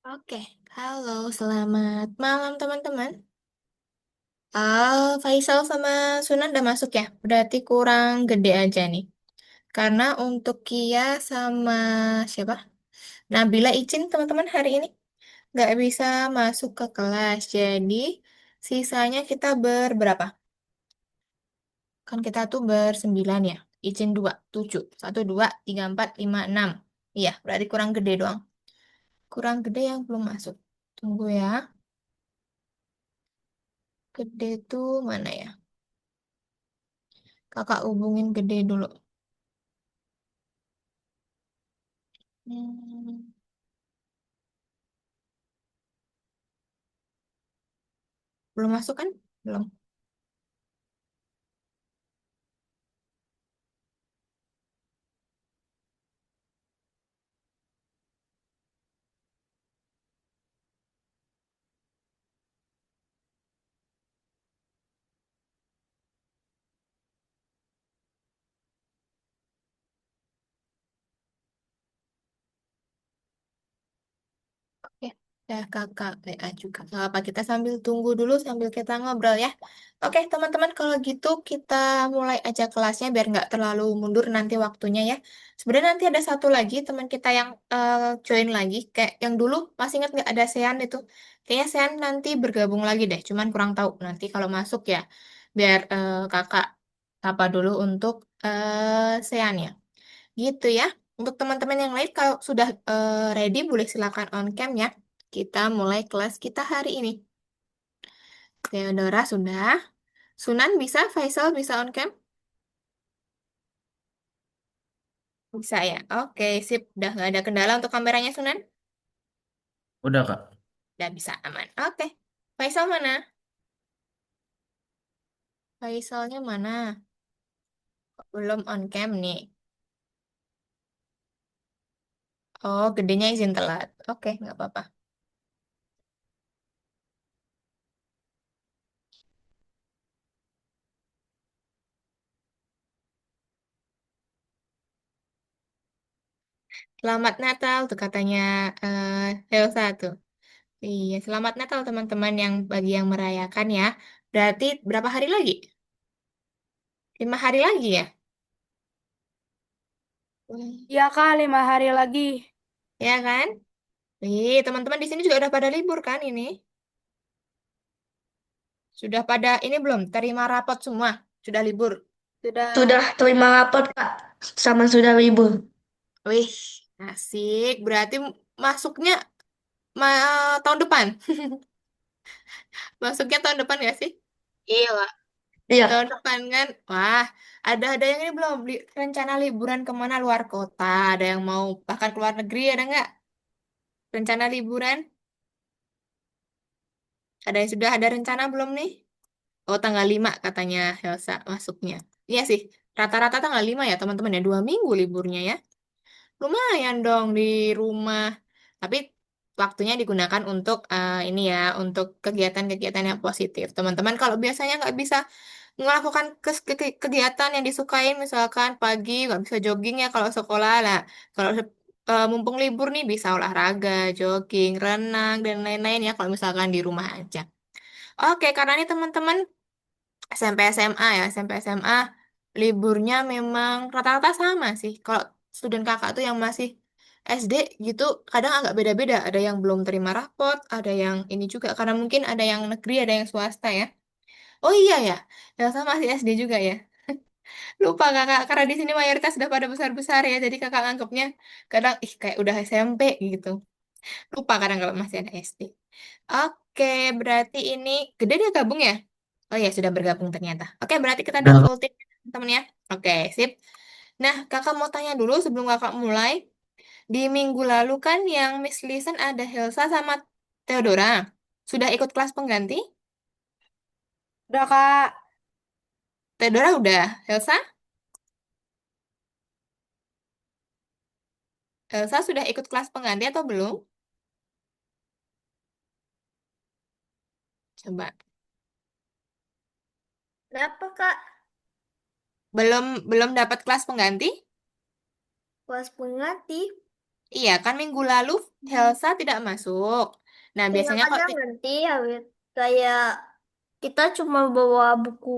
Oke, halo, selamat malam teman-teman. Faisal sama Sunan udah masuk ya? Berarti kurang gede aja nih. Karena untuk Kia sama siapa? Nabila izin teman-teman hari ini nggak bisa masuk ke kelas. Jadi sisanya kita berberapa? Kan kita tuh bersembilan ya. Izin dua, tujuh. Satu, dua, tiga, empat, lima, enam. Iya, berarti kurang gede doang. Kurang gede yang belum masuk. Tunggu ya. Gede tuh mana ya? Kakak hubungin gede dulu. Hmm, belum masuk kan? Belum. Oke. Ya, kakak PA juga. Gak apa, kita sambil tunggu dulu sambil kita ngobrol ya. Oke, teman-teman, kalau gitu kita mulai aja kelasnya biar nggak terlalu mundur nanti waktunya ya. Sebenarnya nanti ada satu lagi teman kita yang join lagi. Kayak yang dulu, masih ingat nggak ada Sean itu? Kayaknya Sean nanti bergabung lagi deh, cuman kurang tahu. Nanti kalau masuk ya, biar kakak apa dulu untuk Sean ya. Gitu ya. Untuk teman-teman yang lain, kalau sudah ready, boleh silakan on cam ya. Kita mulai kelas kita hari ini. Theodora sudah. Sunan bisa, Faisal bisa on cam? Bisa ya. Oke, sip. Udah nggak ada kendala untuk kameranya Sunan? Udah, Kak. Udah bisa aman. Oke. Faisal mana? Faisalnya mana? Kok belum on cam nih. Oh, gedenya izin telat. Oke, nggak apa-apa. Selamat Natal tuh katanya Elsa tuh. Iya, selamat Natal teman-teman yang bagi yang merayakan ya. Berarti berapa hari lagi? 5 hari lagi ya? Hmm. Iya Kak, 5 hari lagi. Ya kan? Teman-teman di sini juga udah pada libur kan ini? Sudah pada ini belum? Terima rapot semua? Sudah libur? Sudah terima rapot Kak, sama sudah libur. Wih, asik. Berarti masuknya tahun depan? Masuknya tahun depan gak sih? Iya Kak. Iya. Tahun depan kan? Wah, ada yang ini belum? Rencana liburan kemana luar kota? Ada yang mau bahkan ke luar negeri ada nggak? Rencana liburan? Ada yang sudah ada rencana belum nih? Oh, tanggal 5 katanya Elsa masuknya. Iya sih, rata-rata tanggal 5 ya teman-teman ya. 2 minggu liburnya ya. Lumayan dong di rumah. Tapi waktunya digunakan untuk ini ya, untuk kegiatan-kegiatan yang positif. Teman-teman kalau biasanya nggak bisa melakukan kegiatan yang disukain, misalkan pagi nggak bisa jogging ya kalau sekolah lah. Kalau mumpung libur nih bisa olahraga, jogging, renang, dan lain-lain ya kalau misalkan di rumah aja. Oke, karena ini teman-teman SMP SMA ya, SMP SMA liburnya memang rata-rata sama sih. Kalau student kakak tuh yang masih SD gitu kadang agak beda-beda. Ada yang belum terima rapot, ada yang ini juga karena mungkin ada yang negeri, ada yang swasta ya. Oh iya ya, Elsa masih SD juga ya. Lupa kakak karena di sini mayoritas udah pada besar-besar ya, jadi kakak nganggapnya kadang ih kayak udah SMP gitu. Lupa kadang kalau masih ada SD. Oke, berarti ini gede dia gabung ya? Oh ya, sudah bergabung ternyata. Oke, berarti kita udah Udah. full team, teman ya. Oke, sip. Nah, kakak mau tanya dulu sebelum kakak mulai. Di minggu lalu kan yang Miss Listen ada Helsa sama Theodora. Sudah ikut kelas pengganti? Udah Kak. Theodora udah. Helsa? Helsa sudah ikut kelas pengganti atau belum? Coba. Berapa Kak? Belum belum dapat kelas pengganti? Kelas pengganti? Iya kan minggu lalu Helsa tidak masuk. Nah, Ya biasanya kok makanya nanti ya Wit. Kayak kita cuma bawa buku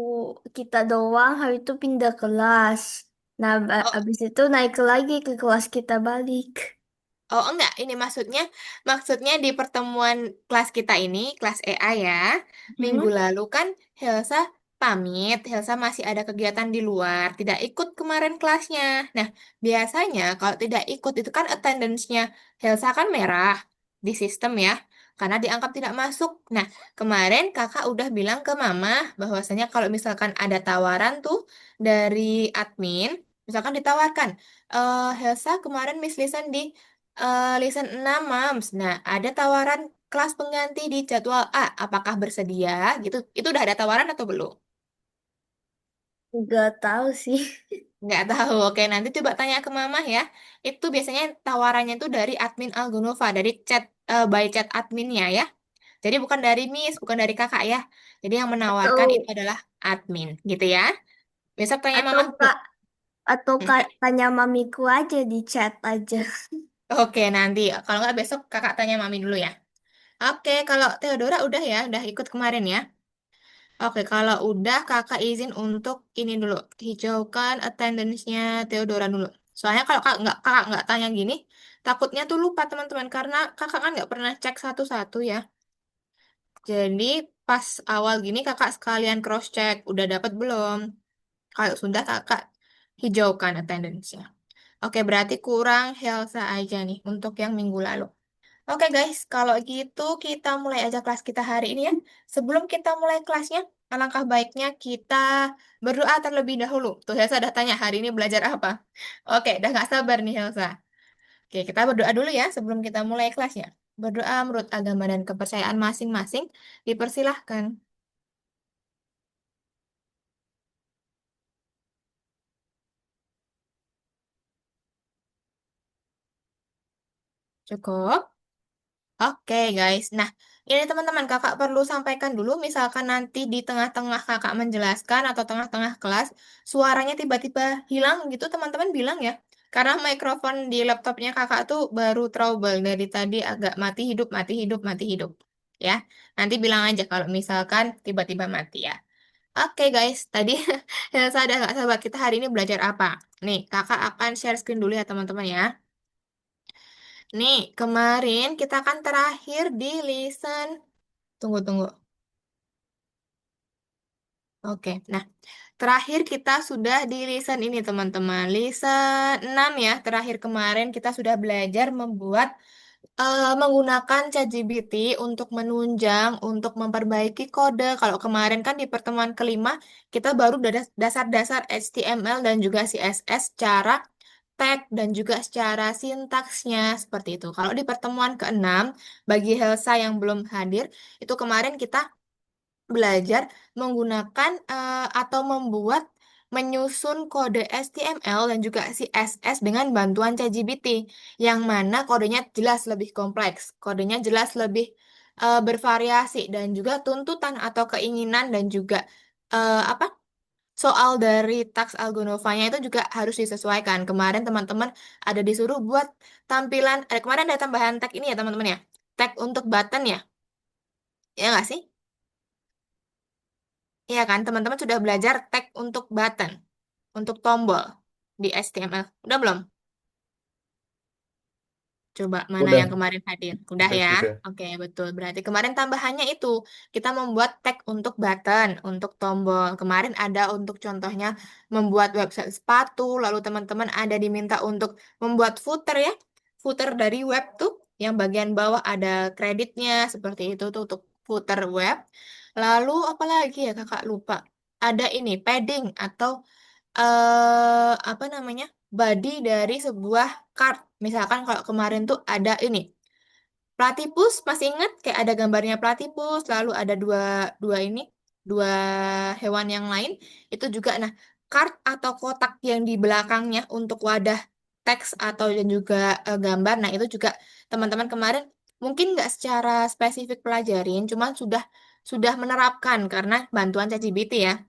kita doang, hari itu pindah kelas. Nah, oh, abis itu naik lagi ke kelas kita balik. oh enggak, ini maksudnya di pertemuan kelas kita ini, kelas EA ya. Minggu Hmm? lalu kan Helsa pamit, Helsa masih ada kegiatan di luar, tidak ikut kemarin kelasnya. Nah, biasanya kalau tidak ikut itu kan attendance-nya Helsa kan merah di sistem ya, karena dianggap tidak masuk. Nah, kemarin kakak udah bilang ke mama bahwasanya kalau misalkan ada tawaran tuh dari admin, misalkan ditawarkan, Helsa kemarin Miss Listen di listen 6, Mams. Nah, ada tawaran kelas pengganti di jadwal A. Apakah bersedia? Gitu. Itu udah ada tawaran atau belum? Nggak tahu sih. Nggak tahu. Oke, nanti coba tanya ke Mama ya. Itu biasanya tawarannya itu dari admin Algonova, dari chat by chat adminnya ya. Jadi bukan dari Miss, bukan dari kakak ya. Jadi yang menawarkan itu Atau adalah admin, gitu ya. Besok tanya atau Mama dulu. kak atau Hmm. kak tanya mamiku aja di chat aja. Oke, nanti. Kalau nggak besok kakak tanya Mami dulu ya. Oke, kalau Theodora udah ikut kemarin ya. Oke, kalau udah kakak izin untuk ini dulu, hijaukan attendance-nya Theodora dulu. Soalnya kalau kakak nggak tanya gini, takutnya tuh lupa teman-teman karena kakak kan nggak pernah cek satu-satu ya. Jadi pas awal gini kakak sekalian cross check, udah dapat belum? Kalau sudah kakak hijaukan attendance-nya. Oke, berarti kurang Helsa aja nih untuk yang minggu lalu. Oke guys, kalau gitu kita mulai aja kelas kita hari ini ya. Sebelum kita mulai kelasnya, alangkah baiknya kita berdoa terlebih dahulu. Tuh Helsa udah tanya hari ini belajar apa. Oke, udah nggak sabar nih Helsa. Oke, kita berdoa dulu ya sebelum kita mulai kelasnya. Berdoa menurut agama dan kepercayaan masing-masing. Dipersilahkan. Cukup? Oke guys, nah ini teman-teman kakak perlu sampaikan dulu misalkan nanti di tengah-tengah kakak menjelaskan atau tengah-tengah kelas suaranya tiba-tiba hilang gitu teman-teman bilang ya. Karena mikrofon di laptopnya kakak tuh baru trouble dari tadi agak mati hidup, mati hidup, mati hidup. Ya, nanti bilang aja kalau misalkan tiba-tiba mati ya. Oke guys, tadi saya udah nggak sabar kita hari ini belajar apa. Nih kakak akan share screen dulu ya teman-teman ya. Nih, kemarin kita kan terakhir di listen. Tunggu, tunggu. Oke, nah terakhir kita sudah di listen ini teman-teman. Listen 6 ya, terakhir kemarin kita sudah belajar menggunakan ChatGPT untuk menunjang, untuk memperbaiki kode. Kalau kemarin kan di pertemuan kelima, kita baru dasar-dasar HTML dan juga CSS secara tag dan juga secara sintaksnya seperti itu. Kalau di pertemuan keenam, bagi Helsa yang belum hadir, itu kemarin kita belajar menggunakan atau menyusun kode HTML dan juga CSS dengan bantuan ChatGPT, yang mana kodenya jelas lebih kompleks, kodenya jelas lebih bervariasi dan juga tuntutan atau keinginan dan juga apa soal dari taks Algonovanya itu juga harus disesuaikan. Kemarin teman-teman ada disuruh buat tampilan, kemarin ada tambahan tag ini ya teman-teman ya, tag untuk button ya, ya nggak sih? Iya kan, teman-teman sudah belajar tag untuk button, untuk tombol di HTML. Udah belum? Coba mana Udah, yang kemarin hadir? Udah ya? udah. Oke, betul. Berarti kemarin tambahannya itu kita membuat tag untuk button, untuk tombol. Kemarin ada untuk contohnya membuat website sepatu, lalu teman-teman ada diminta untuk membuat footer ya. Footer dari web tuh yang bagian bawah ada kreditnya seperti itu tuh untuk footer web. Lalu apa lagi ya Kakak lupa. Ada ini padding atau apa namanya? Body dari sebuah card. Misalkan kalau kemarin tuh ada ini platypus, masih ingat kayak ada gambarnya platypus, lalu ada dua dua ini dua hewan yang lain itu juga. Nah, card atau kotak yang di belakangnya untuk wadah teks atau dan juga gambar. Nah, itu juga teman-teman kemarin mungkin nggak secara spesifik pelajarin, cuman sudah menerapkan karena bantuan ChatGPT ya.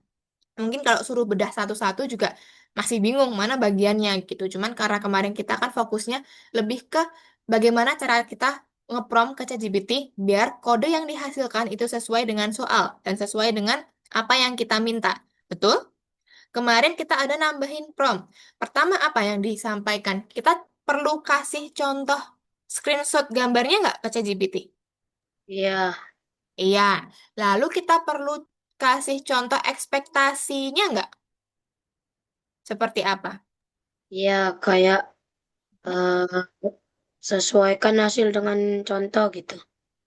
Mungkin kalau suruh bedah satu-satu juga masih bingung mana bagiannya gitu. Cuman karena kemarin kita kan fokusnya lebih ke bagaimana cara kita ngeprompt ke ChatGPT biar kode yang dihasilkan itu sesuai dengan soal dan sesuai dengan apa yang kita minta. Betul? Kemarin kita ada nambahin prompt. Pertama apa yang disampaikan? Kita perlu kasih contoh screenshot gambarnya nggak ke ChatGPT? Iya, Iya. Lalu kita perlu kasih contoh ekspektasinya nggak? Seperti apa? iya kayak eh, sesuaikan hasil dengan contoh gitu.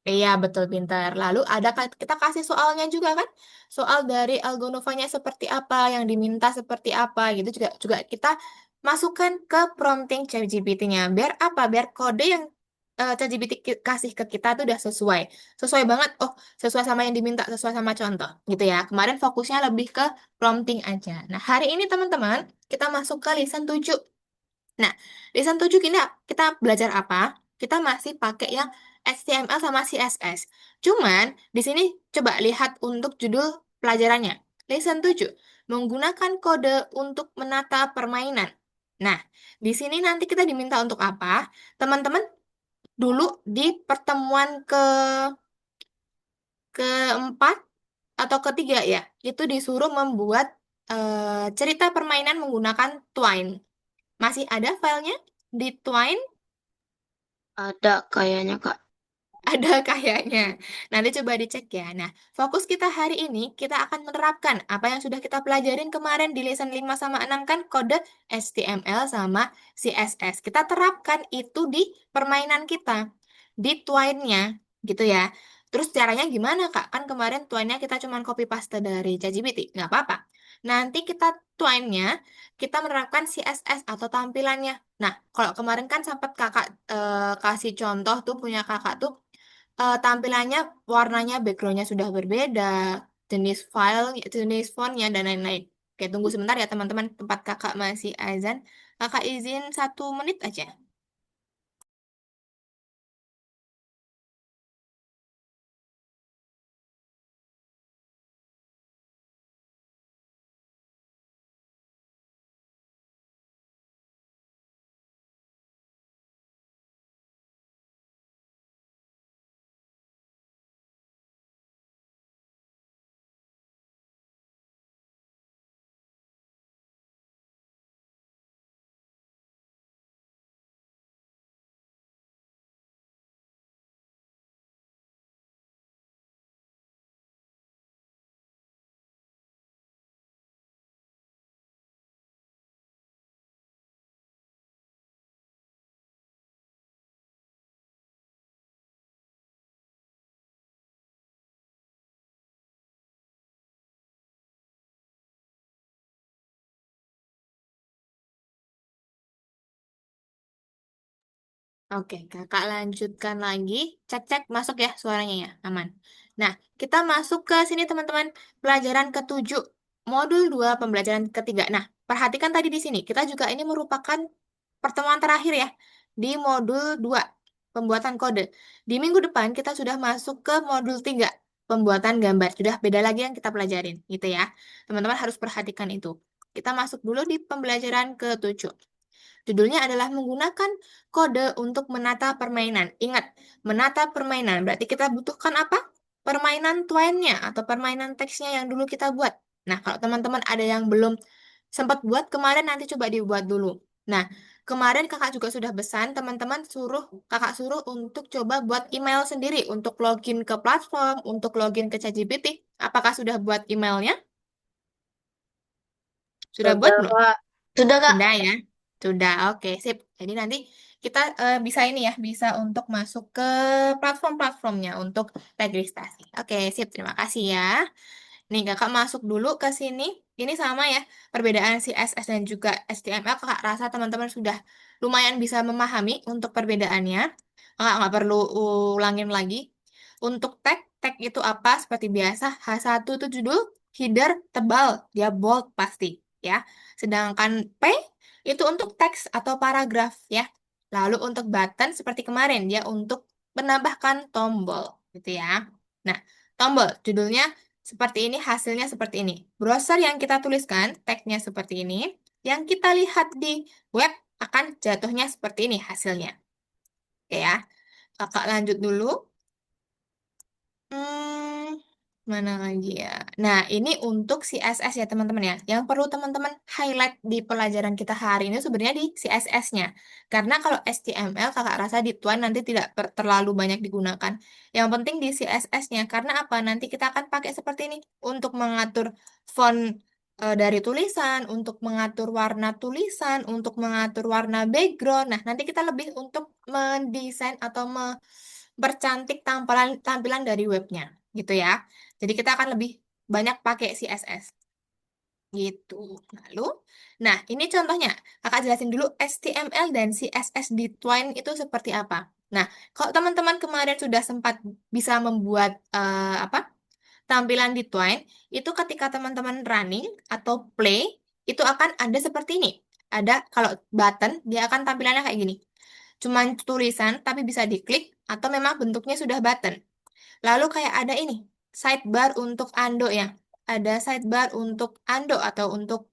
Iya, betul pintar. Lalu ada kita kasih soalnya juga kan? Soal dari Algonovanya seperti apa, yang diminta seperti apa gitu juga juga kita masukkan ke prompting ChatGPT-nya. Biar apa? Biar kode yang ChatGPT kasih ke kita tuh udah sesuai. Sesuai banget. Oh, sesuai sama yang diminta, sesuai sama contoh gitu ya. Kemarin fokusnya lebih ke prompting aja. Nah, hari ini teman-teman, kita masuk ke lesson 7. Nah, lesson 7 kita belajar apa? Kita masih pakai yang HTML sama CSS. Cuman, di sini coba lihat untuk judul pelajarannya. Lesson 7 menggunakan kode untuk menata permainan. Nah, di sini nanti kita diminta untuk apa? Teman-teman, dulu di pertemuan keempat atau ketiga ya, itu disuruh membuat cerita permainan menggunakan Twine. Masih ada filenya di Twine? Ada kayaknya Kak. Ada kayaknya. Nanti coba dicek ya. Nah, fokus kita hari ini, kita akan menerapkan apa yang sudah kita pelajarin kemarin di lesson 5 sama 6 kan kode HTML sama CSS. Kita terapkan itu di permainan kita, di Twine-nya, gitu ya. Terus caranya gimana, Kak? Kan kemarin Twine-nya kita cuma copy paste dari ChatGPT. Nggak apa-apa. Nanti kita Twine-nya, kita menerapkan CSS atau tampilannya. Nah, kalau kemarin kan sempat kakak kasih contoh tuh punya kakak tuh tampilannya warnanya backgroundnya sudah berbeda, jenis file, jenis fontnya dan lain-lain. Oke, tunggu sebentar ya teman-teman, tempat kakak masih azan. Kakak izin 1 menit aja. Oke, kakak lanjutkan lagi. Cek-cek masuk ya suaranya ya, aman. Nah, kita masuk ke sini teman-teman. Pelajaran ke-7, modul 2 pembelajaran ketiga. Nah, perhatikan tadi di sini. Kita juga ini merupakan pertemuan terakhir ya di modul 2 pembuatan kode. Di minggu depan kita sudah masuk ke modul 3 pembuatan gambar. Sudah beda lagi yang kita pelajarin gitu ya. Teman-teman harus perhatikan itu. Kita masuk dulu di pembelajaran ke-7. Judulnya adalah menggunakan kode untuk menata permainan. Ingat, menata permainan berarti kita butuhkan apa? Permainan Twine-nya atau permainan teksnya yang dulu kita buat. Nah, kalau teman-teman ada yang belum sempat buat kemarin nanti coba dibuat dulu. Nah, kemarin kakak juga sudah pesan teman-teman kakak suruh untuk coba buat email sendiri untuk login ke platform, untuk login ke ChatGPT. Apakah sudah buat emailnya? Sudah buat Sudah belum? Kak. Sudah Kak. Sudah ya? Sudah, oke, sip. Jadi nanti kita bisa ini ya, bisa untuk masuk ke platform-platformnya untuk registrasi. Oke, sip. Terima kasih ya. Nih, kakak masuk dulu ke sini. Ini sama ya, perbedaan CSS dan juga HTML. Kakak rasa teman-teman sudah lumayan bisa memahami untuk perbedaannya. Nggak perlu ulangin lagi. Untuk tag, tag itu apa? Seperti biasa, H1 itu judul, header tebal, dia bold pasti ya. Sedangkan P itu untuk teks atau paragraf ya. Lalu untuk button seperti kemarin, dia untuk menambahkan tombol gitu ya. Nah, tombol judulnya seperti ini, hasilnya seperti ini. Browser yang kita tuliskan, tagnya seperti ini. Yang kita lihat di web akan jatuhnya seperti ini hasilnya. Oke ya, kakak lanjut dulu. Hmm, mana lagi ya? Nah, ini untuk CSS ya teman-teman ya. Yang perlu teman-teman highlight di pelajaran kita hari ini sebenarnya di CSS-nya. Karena kalau HTML kakak rasa di Tuan nanti tidak terlalu banyak digunakan. Yang penting di CSS-nya. Karena apa? Nanti kita akan pakai seperti ini untuk mengatur font dari tulisan, untuk mengatur warna tulisan, untuk mengatur warna background. Nah, nanti kita lebih untuk mendesain atau bercantik tampilan tampilan dari webnya gitu ya. Jadi kita akan lebih banyak pakai CSS gitu. Lalu, nah ini contohnya. Kakak jelasin dulu HTML dan CSS di Twine itu seperti apa. Nah, kalau teman-teman kemarin sudah sempat bisa membuat apa tampilan di Twine, itu ketika teman-teman running atau play, itu akan ada seperti ini. Ada kalau button, dia akan tampilannya kayak gini. Cuman tulisan, tapi bisa diklik, atau memang bentuknya sudah button. Lalu kayak ada ini, sidebar untuk Ando ya. Ada sidebar untuk Ando atau untuk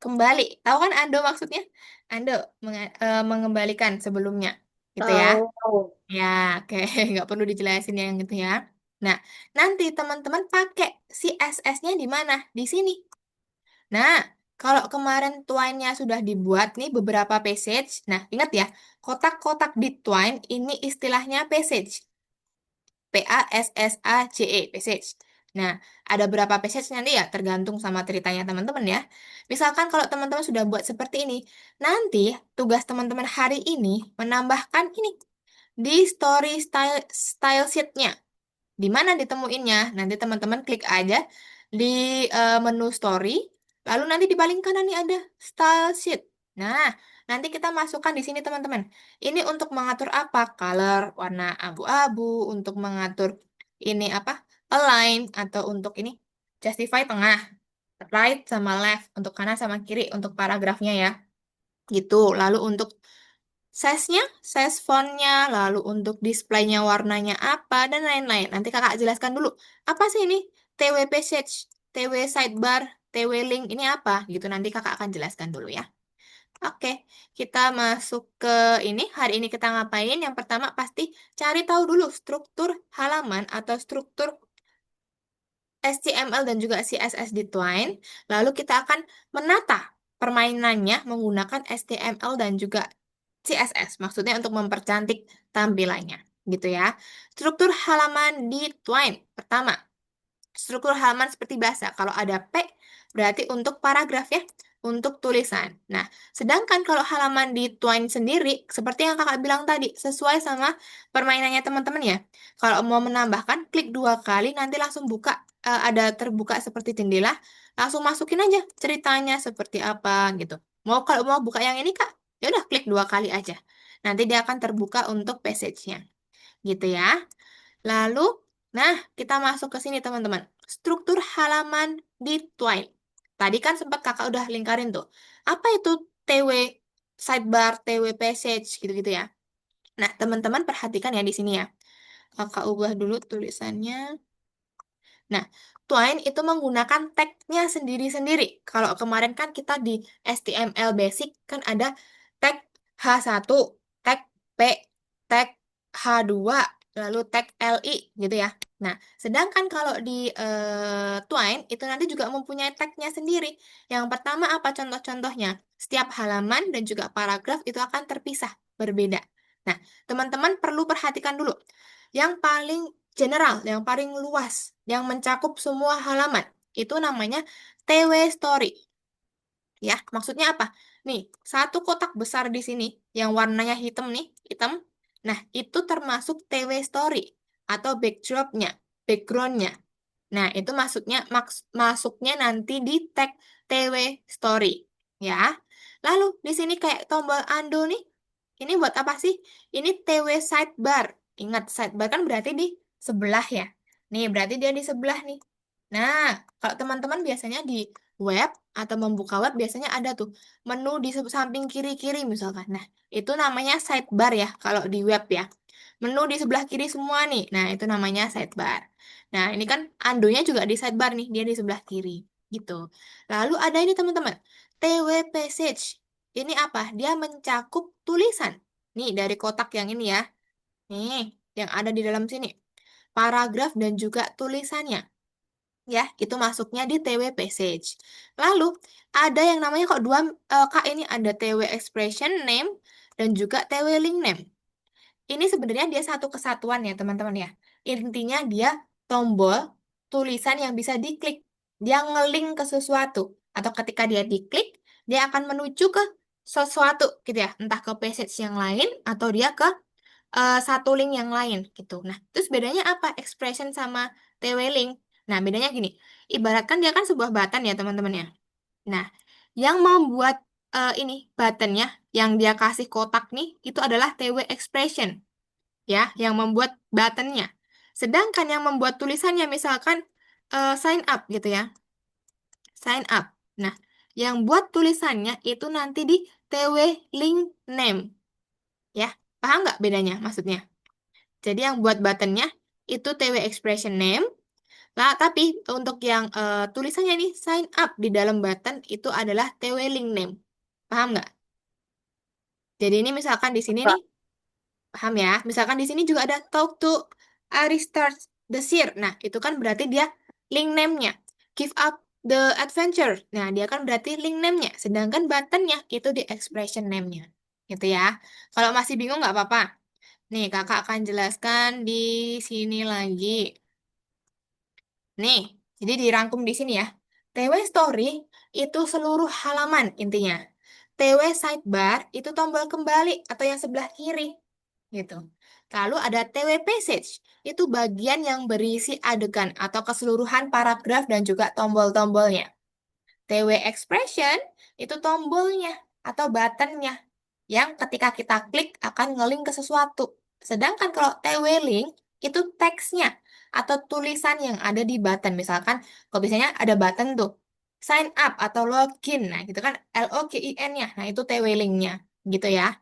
kembali. Tahu kan Ando maksudnya? Ando mengembalikan sebelumnya. Gitu ya. Tahu. Ya, oke. Nggak perlu dijelasin yang gitu ya. Nah, nanti teman-teman pakai CSS-nya di mana? Di sini. Nah, kalau kemarin Twine-nya sudah dibuat nih beberapa passage. Nah, ingat ya, kotak-kotak di Twine ini istilahnya passage. PASSAGE, passage. Nah, ada berapa passage nanti ya, tergantung sama ceritanya teman-teman ya. Misalkan kalau teman-teman sudah buat seperti ini, nanti tugas teman-teman hari ini menambahkan ini di story style sheet-nya. Di mana ditemuinnya? Nanti teman-teman klik aja di menu story, lalu nanti di paling kanan nih ada style sheet. Nah, nanti kita masukkan di sini teman-teman. Ini untuk mengatur apa? Color, warna abu-abu, untuk mengatur ini apa? Align atau untuk ini justify tengah, right sama left, untuk kanan sama kiri untuk paragrafnya ya. Gitu. Lalu untuk size-nya, size font-nya, lalu untuk display-nya warnanya apa, dan lain-lain. Nanti kakak jelaskan dulu. Apa sih ini? TW passage, TW sidebar, TW link, ini apa? Gitu nanti kakak akan jelaskan dulu ya. Oke, kita masuk ke ini. Hari ini kita ngapain? Yang pertama pasti cari tahu dulu struktur halaman atau struktur HTML dan juga CSS di Twine. Lalu kita akan menata permainannya menggunakan HTML dan juga CSS. Maksudnya untuk mempercantik tampilannya. Gitu ya. Struktur halaman di Twine. Pertama, struktur halaman seperti biasa. Kalau ada P, berarti untuk paragraf ya, untuk tulisan. Nah, sedangkan kalau halaman di Twine sendiri, seperti yang kakak bilang tadi, sesuai sama permainannya teman-teman ya. Kalau mau menambahkan, klik dua kali, nanti langsung buka, ada terbuka seperti jendela, langsung masukin aja ceritanya seperti apa gitu. Kalau mau buka yang ini kak, ya udah klik dua kali aja. Nanti dia akan terbuka untuk passage-nya. Gitu ya. Lalu, nah kita masuk ke sini teman-teman. Struktur halaman di Twine. Tadi kan sempat kakak udah lingkarin tuh. Apa itu TW sidebar, TW passage gitu-gitu ya. Nah, teman-teman perhatikan ya di sini ya. Kakak ubah dulu tulisannya. Nah, Twine itu menggunakan tag-nya sendiri-sendiri. Kalau kemarin kan kita di HTML basic kan ada tag H1, tag P, tag H2, lalu tag LI gitu ya. Nah, sedangkan kalau di Twine itu nanti juga mempunyai tag-nya sendiri. Yang pertama apa contoh-contohnya? Setiap halaman dan juga paragraf itu akan terpisah, berbeda. Nah, teman-teman perlu perhatikan dulu. Yang paling general, yang paling luas, yang mencakup semua halaman. Itu namanya TW Story. Ya, maksudnya apa? Nih, satu kotak besar di sini yang warnanya hitam nih, hitam. Nah, itu termasuk TW Story atau backdropnya, backgroundnya. Nah, itu masuknya nanti di tag TW Story. Ya. Lalu, di sini kayak tombol undo nih. Ini buat apa sih? Ini TW sidebar. Ingat, sidebar kan berarti di sebelah ya. Nih, berarti dia di sebelah nih. Nah, kalau teman-teman biasanya di web atau membuka web biasanya ada tuh menu di samping kiri-kiri misalkan. Nah, itu namanya sidebar ya kalau di web ya. Menu di sebelah kiri semua nih. Nah, itu namanya sidebar. Nah, ini kan andonya juga di sidebar nih, dia di sebelah kiri. gitu. Lalu ada ini teman-teman, TW Passage. Ini apa? Dia mencakup tulisan. Nih dari kotak yang ini ya. Nih, yang ada di dalam sini. Paragraf dan juga tulisannya. Ya, itu masuknya di TW Passage. Lalu, ada yang namanya kok dua, Kak, ini ada TW Expression Name dan juga TW Link Name. Ini sebenarnya dia satu kesatuan ya, teman-teman ya. Intinya dia tombol tulisan yang bisa diklik. Dia ngelink ke sesuatu. Atau ketika dia diklik, dia akan menuju ke sesuatu gitu ya. Entah ke passage yang lain atau dia ke satu link yang lain gitu. Nah, terus bedanya apa? Expression sama TW link. Nah, bedanya gini. Ibaratkan dia kan sebuah button ya, teman-teman ya. Nah, yang membuat ini buttonnya yang dia kasih kotak nih itu adalah TW expression ya, yang membuat buttonnya. Sedangkan yang membuat tulisannya misalkan sign up gitu ya, sign up. Nah, yang buat tulisannya itu nanti di TW link name ya. Paham nggak bedanya maksudnya? Jadi yang buat buttonnya itu TW expression name. Lah, tapi untuk yang tulisannya nih sign up di dalam button itu adalah TW link name. Paham nggak? Jadi ini misalkan di sini nih, Kak. paham ya? Misalkan di sini juga ada talk to Aristarch the Seer. Nah, itu kan berarti dia link name-nya. Give up the adventure. Nah, dia kan berarti link name-nya. Sedangkan button-nya itu di expression name-nya. Gitu ya. Kalau masih bingung nggak apa-apa. Nih, kakak akan jelaskan di sini lagi. Nih, jadi dirangkum di sini ya. TW Story itu seluruh halaman intinya. TW Sidebar itu tombol kembali atau yang sebelah kiri gitu. Lalu ada TW Passage, itu bagian yang berisi adegan atau keseluruhan paragraf dan juga tombol-tombolnya. TW Expression itu tombolnya atau buttonnya yang ketika kita klik akan ngelink ke sesuatu. Sedangkan kalau TW Link itu teksnya atau tulisan yang ada di button. Misalkan kalau biasanya ada button tuh sign up atau login. Nah, gitu kan LOGIN-nya. Nah, itu TW Link-nya gitu ya.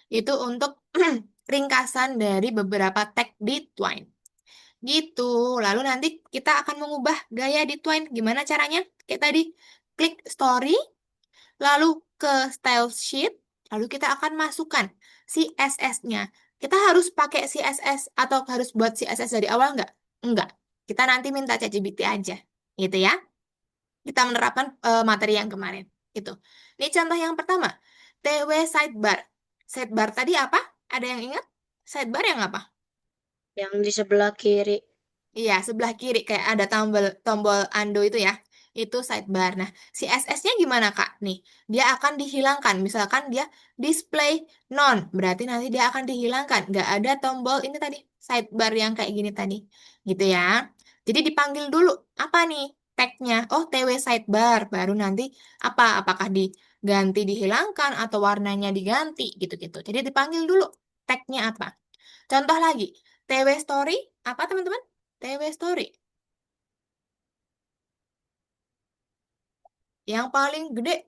Itu untuk ringkasan dari beberapa tag di Twine. Gitu. Lalu nanti kita akan mengubah gaya di Twine. Gimana caranya? Kayak tadi, klik story, lalu ke style sheet, lalu kita akan masukkan CSS-nya. Kita harus pakai CSS atau harus buat CSS dari awal nggak? Enggak. Kita nanti minta ChatGPT aja. Gitu ya. Kita menerapkan materi yang kemarin. Itu. Ini contoh yang pertama. TW sidebar. Sidebar tadi apa? Ada yang ingat? Sidebar yang apa? Yang di sebelah kiri. Iya, sebelah kiri kayak ada tombol tombol undo itu ya. Itu sidebar. Nah, CSS-nya gimana, Kak? Nih, dia akan dihilangkan. Misalkan dia display none, berarti nanti dia akan dihilangkan. Nggak ada tombol ini tadi, sidebar yang kayak gini tadi. Gitu ya. Jadi dipanggil dulu. Apa nih tag-nya? Oh, TW sidebar. Baru nanti apa? Apakah diganti dihilangkan atau warnanya diganti gitu-gitu. Jadi dipanggil dulu tag-nya apa. Contoh lagi, TW story apa teman-teman? TW story. Yang paling gede,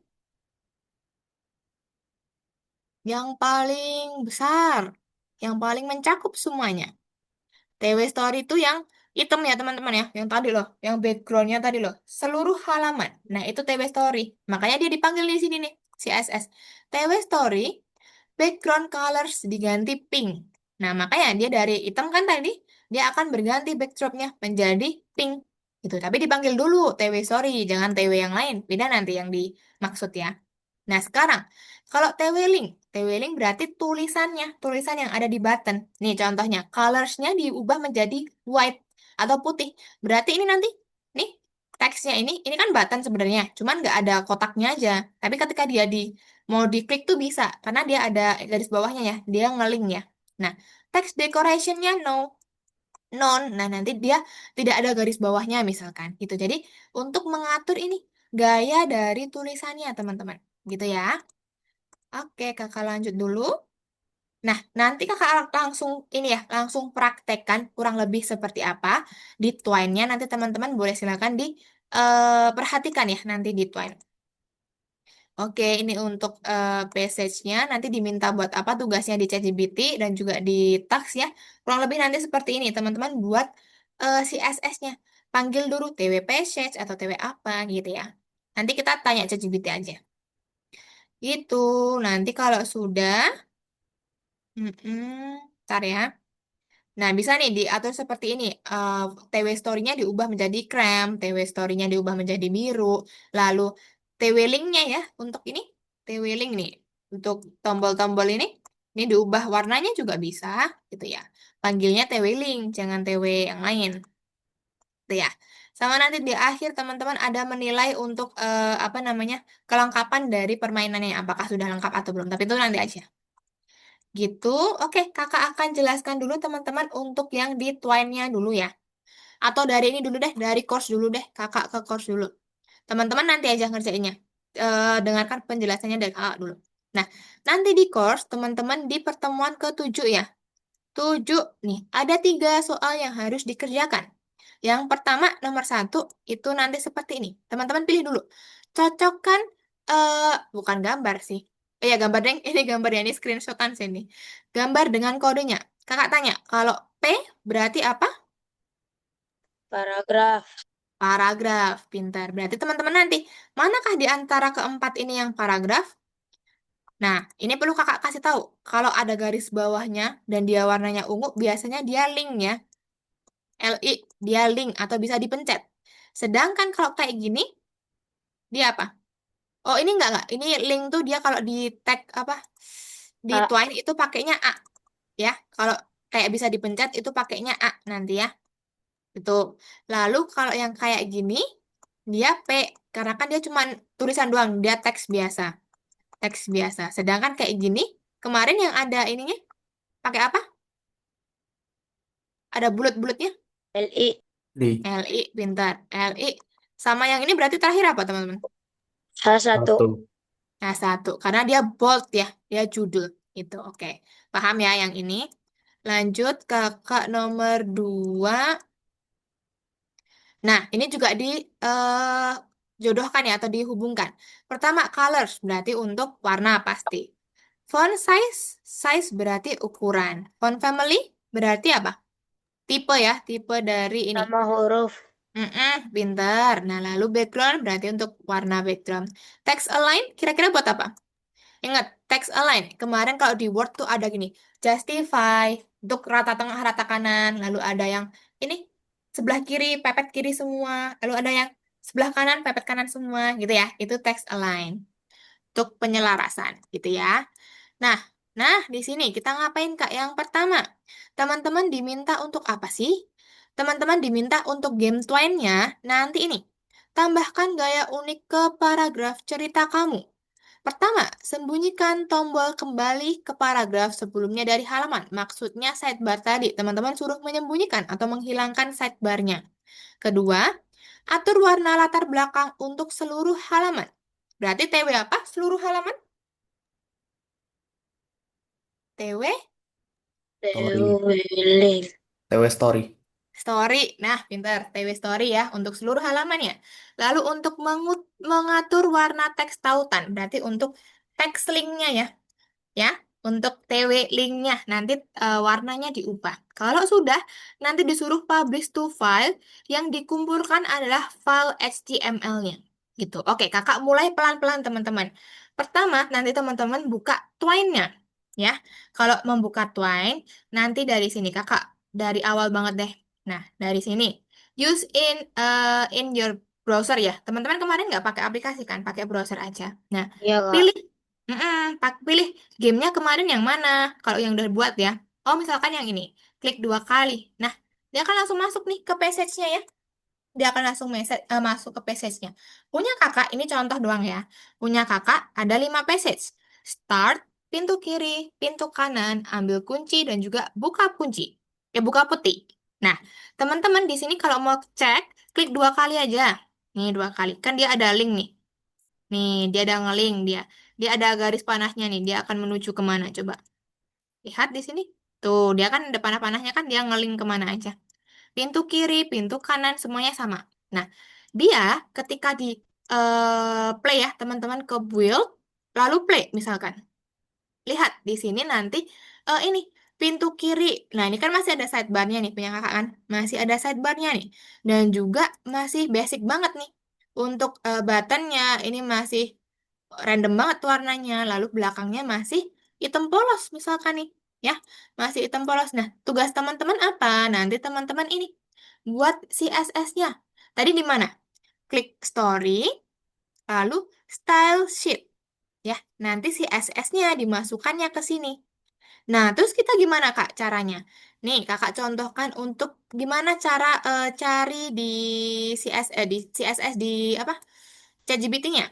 yang paling besar, yang paling mencakup semuanya. TW story itu yang hitam ya teman-teman ya, yang tadi loh, yang backgroundnya tadi loh, seluruh halaman. Nah itu TW story. Makanya dia dipanggil di sini nih, CSS. TW story, background colors diganti pink. Nah makanya dia dari hitam kan tadi, dia akan berganti backdropnya menjadi pink. Gitu. Tapi dipanggil dulu TW story, jangan TW yang lain. Beda nanti yang dimaksud ya. Nah, sekarang kalau TW-Link, TW-Link berarti tulisannya, tulisan yang ada di button. Nih contohnya, colors-nya diubah menjadi white atau putih. Berarti ini nanti, nih teksnya ini kan button sebenarnya, cuman nggak ada kotaknya aja. Tapi ketika dia mau diklik tuh bisa, karena dia ada garis bawahnya ya, dia ngelink ya. Nah, text decoration-nya no, non. Nah, nanti dia tidak ada garis bawahnya misalkan gitu. Jadi, untuk mengatur ini gaya dari tulisannya, teman-teman. Gitu ya. Oke, kakak lanjut dulu. Nah, nanti kakak langsung ini ya, langsung praktekkan kurang lebih seperti apa di Twine-nya. Nanti teman-teman boleh silakan perhatikan ya nanti di Twine. Oke, ini untuk passage-nya nanti diminta buat apa tugasnya di ChatGPT dan juga di task ya. Kurang lebih nanti seperti ini, teman-teman buat CSS-nya. panggil dulu TW passage atau TW apa gitu ya. Nanti kita tanya ChatGPT aja. Gitu. Nanti kalau sudah, ntar ya. Nah, bisa nih diatur seperti ini. TW story-nya diubah menjadi krem, TW story-nya diubah menjadi biru. Lalu TW link-nya ya, untuk ini, TW link nih. Untuk tombol-tombol ini diubah warnanya juga bisa, gitu ya. Panggilnya TW link, jangan TW yang lain. Gitu ya. Sama nanti di akhir teman-teman ada menilai untuk apa namanya kelengkapan dari permainannya. Apakah sudah lengkap atau belum. Tapi itu nanti aja. Gitu. Oke, kakak akan jelaskan dulu teman-teman untuk yang di Twine-nya dulu ya. Atau dari ini dulu deh, dari course dulu deh. Kakak ke course dulu. Teman-teman nanti aja ngerjainnya. Dengarkan penjelasannya dari kakak dulu. Nah, nanti di course, teman-teman di pertemuan ke-7 ya. 7 nih, ada 3 soal yang harus dikerjakan. Yang pertama, nomor 1, itu nanti seperti ini. Teman-teman pilih dulu. Cocokkan, bukan gambar sih. Ya, gambar deng. Ini gambar ya, ini screenshotan sini. Gambar dengan kodenya. Kakak tanya, kalau P berarti apa? Paragraf. Paragraf. Pintar. Berarti teman-teman nanti, manakah di antara keempat ini yang paragraf? Nah, ini perlu kakak kasih tahu. Kalau ada garis bawahnya dan dia warnanya ungu, biasanya dia link ya. LI, dia link atau bisa dipencet. Sedangkan kalau kayak gini, dia apa? Oh, ini enggak. Ini link tuh dia kalau di tag apa? Di A. Twine itu pakainya A ya. Kalau kayak bisa dipencet itu pakainya A nanti ya. Itu. Lalu kalau yang kayak gini, dia P karena kan dia cuma tulisan doang, dia teks biasa. Teks biasa. Sedangkan kayak gini, kemarin yang ada ininya pakai apa? Ada bulat-bulatnya. LI. Di LI, pintar. LI. Sama yang ini berarti terakhir apa, teman-teman? Salah satu. satu. Nah, satu, karena dia bold ya, dia judul. Itu, oke. Paham ya yang ini? Lanjut kakak nomor 2. Nah, ini juga di jodohkan ya, atau dihubungkan. Pertama, colors, berarti untuk warna pasti. Font size, size berarti ukuran. Font family, berarti apa? Tipe ya, tipe dari ini. Nama huruf. Pintar. Nah, lalu background berarti untuk warna background. Text align, kira-kira buat apa? Ingat, text align. Kemarin kalau di Word tuh ada gini, justify untuk rata tengah, rata kanan. Lalu ada yang ini sebelah kiri, pepet kiri semua. Lalu ada yang sebelah kanan, pepet kanan semua, gitu ya. Itu text align untuk penyelarasan, gitu ya. Nah, di sini kita ngapain Kak? Yang pertama, teman-teman diminta untuk apa sih? Teman-teman diminta untuk game twine-nya nanti ini. Tambahkan gaya unik ke paragraf cerita kamu. Pertama, sembunyikan tombol kembali ke paragraf sebelumnya dari halaman. Maksudnya sidebar tadi, teman-teman suruh menyembunyikan atau menghilangkan sidebarnya. Kedua, atur warna latar belakang untuk seluruh halaman. Berarti TW apa? Seluruh halaman? TW Story. Tewiling. TW Story. story. Nah, pintar. TW story ya untuk seluruh halamannya. Lalu untuk mengatur warna teks tautan. Berarti untuk teks linknya ya. Ya, untuk TW linknya nanti warnanya diubah. Kalau sudah, nanti disuruh publish to file yang dikumpulkan adalah file HTML-nya. Gitu. Oke, kakak mulai pelan-pelan teman-teman. Pertama, nanti teman-teman buka Twine-nya. Ya, kalau membuka Twine, nanti dari sini kakak dari awal banget deh. Nah, dari sini use in your browser ya. Teman-teman kemarin nggak pakai aplikasi kan, pakai browser aja. Nah, Iya, Kak. pilih pilih gamenya kemarin yang mana? Kalau yang udah buat ya. Oh, misalkan yang ini. Klik 2 kali. Nah, dia akan langsung masuk nih ke passage-nya ya. Dia akan langsung masuk ke passage-nya. Punya kakak, ini contoh doang ya. Punya kakak ada 5 passage. Start, pintu kiri, pintu kanan, ambil kunci, dan juga buka kunci. Ya, buka putih. Nah, teman-teman di sini kalau mau cek, klik 2 kali aja. Nih, 2 kali. Kan dia ada link nih. Nih, dia ada ngeling dia. Dia ada garis panahnya nih. Dia akan menuju kemana? Coba lihat di sini. Tuh, dia kan ada panah-panahnya kan dia ngeling kemana aja. Pintu kiri, pintu kanan, semuanya sama. Nah, dia ketika di play ya, teman-teman ke build, lalu play misalkan. Lihat di sini nanti ini. pintu kiri. Nah, ini kan masih ada sidebarnya nih, punya kakak kan? Masih ada sidebarnya nih. Dan juga masih basic banget nih. Untuk buttonnya, ini masih random banget warnanya. Lalu belakangnya masih hitam polos misalkan nih. Ya, masih hitam polos. Nah, tugas teman-teman apa? Nanti teman-teman ini buat CSS-nya. Tadi di mana? Klik story, lalu style sheet. Ya, nanti CSS-nya dimasukkannya ke sini. Nah, terus kita gimana, Kak, caranya? Nih, Kakak contohkan untuk gimana cara cari di CSS di apa? ChatGPT-nya.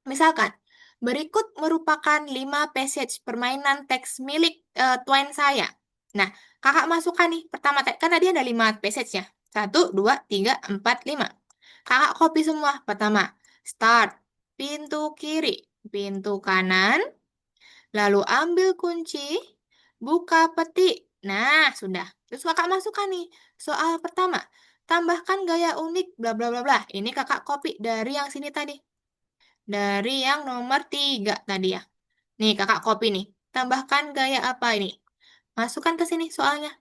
Misalkan, berikut merupakan 5 passage permainan teks milik Twine saya. Nah, Kakak masukkan nih, pertama, kan tadi ada 5 passage ya. 1, 2, 3, 4, 5. Kakak copy semua. Pertama, start, pintu kiri, pintu kanan, lalu ambil kunci, buka peti. Nah, sudah. Terus kakak masukkan nih. Soal pertama, tambahkan gaya unik, bla bla bla bla. Ini kakak copy dari yang sini tadi. Dari yang nomor 3 tadi ya. Nih, kakak copy nih. Tambahkan gaya apa ini? Masukkan ke sini soalnya.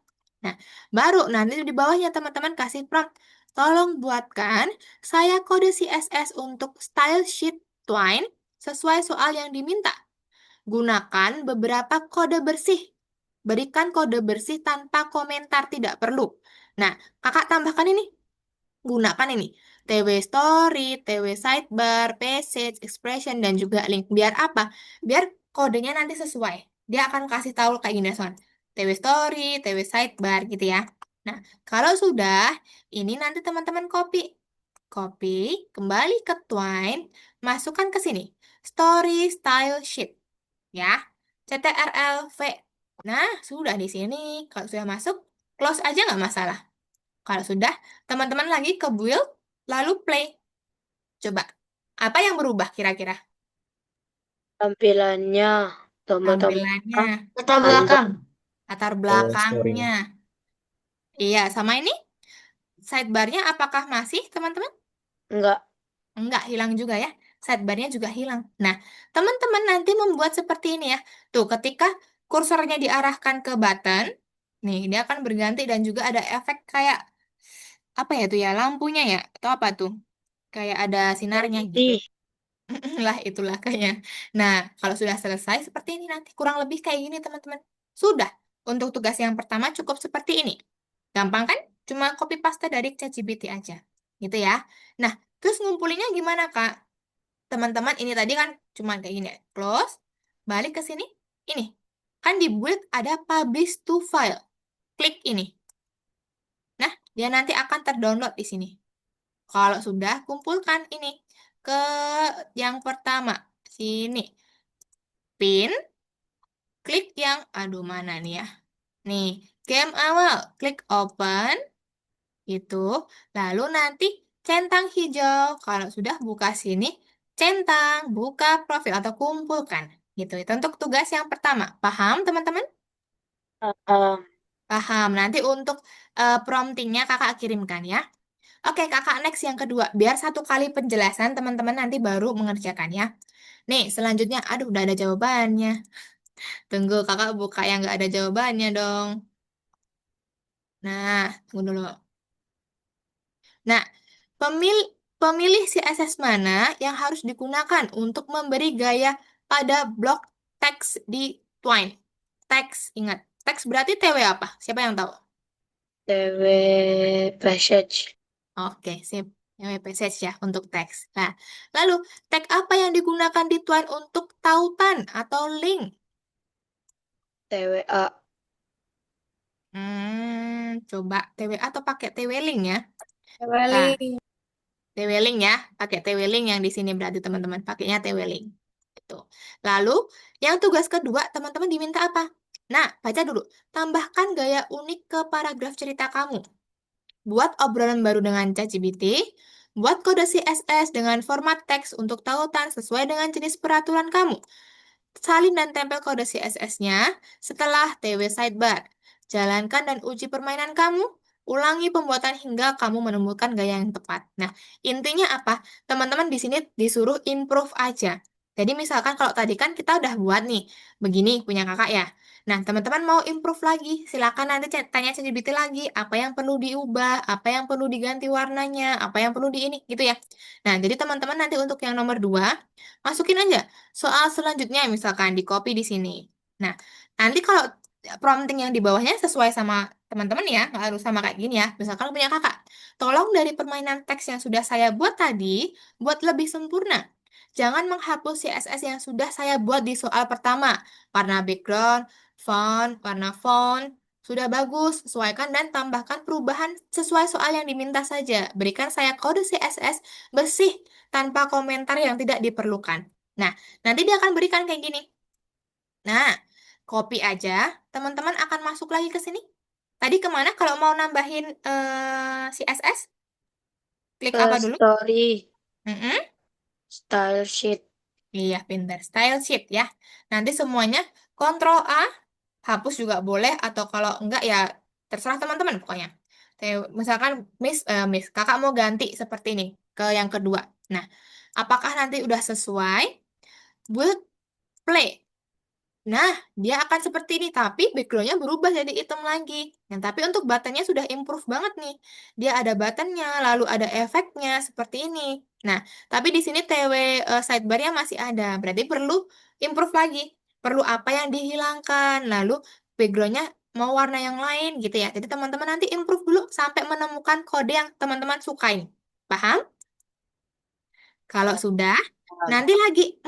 Nah, baru nanti di bawahnya teman-teman kasih prompt. Tolong buatkan saya kode CSS untuk style sheet Twine sesuai soal yang diminta. Gunakan beberapa kode bersih. Berikan kode bersih tanpa komentar tidak perlu. Nah, kakak tambahkan ini. Gunakan ini. TW story, TW sidebar, passage, expression, dan juga link. Biar apa? Biar kodenya nanti sesuai. Dia akan kasih tahu kayak gini, Son. TW story, TW sidebar gitu ya. Nah, kalau sudah, ini nanti teman-teman copy. Copy, kembali ke Twine, masukkan ke sini. Story style sheet ya. CTRL-V. Nah, sudah di sini. Kalau sudah masuk, close aja nggak masalah. Kalau sudah, teman-teman lagi ke build, lalu play. Coba, apa yang berubah kira-kira? Tampilannya tambah-tambah Tampilannya, Latar lalu belakang. latar Story-nya. belakangnya. Iya, sama ini, sidebarnya apakah masih, teman-teman? enggak. Enggak, hilang juga ya. Sidebarnya juga hilang. Nah, teman-teman nanti membuat seperti ini ya. Tuh, ketika kursornya diarahkan ke button, nih, dia akan berganti dan juga ada efek kayak, apa ya tuh ya, lampunya ya, atau apa tuh? Kayak ada sinarnya gitu. Putih. Lah, itulah kayaknya. Nah, kalau sudah selesai, seperti ini nanti. Kurang lebih kayak gini, teman-teman. Sudah. Untuk tugas yang pertama cukup seperti ini. Gampang kan? Cuma copy paste dari ChatGPT aja. Gitu ya. Nah, terus ngumpulinnya gimana, Kak? Teman-teman, ini tadi kan cuma kayak gini ya. Close, balik ke sini. Ini. Kan di build ada publish to file. Klik ini. Nah, dia nanti akan terdownload di sini. Kalau sudah, kumpulkan ini ke yang pertama. Sini. Pin, klik yang, aduh mana nih ya. Nih, game awal. Klik open. Itu. Lalu nanti centang hijau. Kalau sudah buka sini, centang, buka profil atau kumpulkan. Gitu. Itu untuk tugas yang pertama. Paham, teman-teman? Paham. Paham. Nanti untuk promptingnya kakak kirimkan ya. Oke, kakak next yang kedua. Biar satu kali penjelasan, teman-teman nanti baru mengerjakan ya. Nih, selanjutnya, aduh, udah ada jawabannya. Tunggu, kakak buka yang nggak ada jawabannya dong. Nah, tunggu dulu. Nah, pemilih pemilih CSS mana yang harus digunakan untuk memberi gaya pada blok teks di Twine? Teks, ingat. Teks berarti TW apa? Siapa yang tahu? TW passage. Oke, sip. TW passage ya untuk teks. Nah, lalu tag apa yang digunakan di Twine untuk tautan atau link? TWA. Coba TW atau pakai TW link ya? Nah, Traveling. TW-Link ya, pakai TW-Link yang di sini berarti teman-teman pakainya TW-Link. Gitu. Lalu, yang tugas kedua, teman-teman diminta apa? Nah, baca dulu. Tambahkan gaya unik ke paragraf cerita kamu. Buat obrolan baru dengan ChatGPT. Buat kode CSS dengan format teks untuk tautan sesuai dengan jenis peraturan kamu. Salin dan tempel kode CSS-nya setelah TW sidebar. Jalankan dan uji permainan kamu. Ulangi pembuatan hingga kamu menemukan gaya yang tepat. Nah, intinya apa? Teman-teman di sini disuruh improve aja. Jadi misalkan kalau tadi kan kita udah buat nih, begini punya kakak ya. Nah, teman-teman mau improve lagi, silakan nanti tanya ChatGPT lagi, apa yang perlu diubah, apa yang perlu diganti warnanya, apa yang perlu di ini, gitu ya. Nah, jadi teman-teman nanti untuk yang nomor 2, masukin aja soal selanjutnya, misalkan di copy di sini. Nah, nanti kalau prompting yang di bawahnya sesuai sama teman-teman ya, nggak harus sama kayak gini ya. Misalkan punya kakak, tolong dari permainan teks yang sudah saya buat tadi, buat lebih sempurna. Jangan menghapus CSS yang sudah saya buat di soal pertama. Warna background, warna font, sudah bagus, sesuaikan dan tambahkan perubahan sesuai soal yang diminta saja. Berikan saya kode CSS bersih tanpa komentar yang tidak diperlukan. Nah, nanti dia akan berikan kayak gini. Nah, copy aja, teman-teman akan masuk lagi ke sini. Tadi kemana kalau mau nambahin CSS? Klik Ke apa dulu? story, Mm-mm. style sheet. Iya, pintar. Style sheet ya. Nanti semuanya Ctrl A, hapus juga boleh, atau kalau enggak ya terserah teman-teman pokoknya. Misalkan Miss, kakak mau ganti seperti ini ke yang kedua. Nah, apakah nanti udah sesuai? Buat play. Nah, dia akan seperti ini, tapi backgroundnya berubah jadi hitam lagi. Nah, tapi untuk buttonnya sudah improve banget nih. Dia ada buttonnya, lalu ada efeknya seperti ini. Nah, tapi di sini TW sidebar-nya masih ada. Berarti perlu improve lagi. Perlu apa yang dihilangkan, lalu backgroundnya mau warna yang lain gitu ya. Jadi teman-teman nanti improve dulu sampai menemukan kode yang teman-teman sukain. Paham? Kalau sudah, nanti lagi,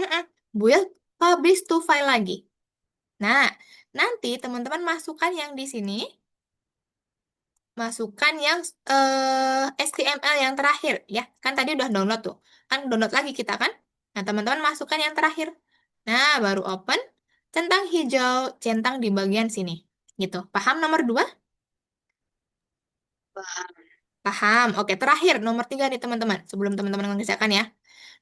build publish to file lagi. Nah, nanti teman-teman masukkan yang di sini, masukkan yang HTML yang terakhir ya. Kan tadi udah download tuh. Kan download lagi kita kan? Nah, teman-teman masukkan yang terakhir. Nah, baru open centang hijau, centang di bagian sini. Gitu. Paham nomor 2? Paham. Oke, terakhir nomor 3 nih teman-teman. Sebelum teman-teman mengerjakan ya.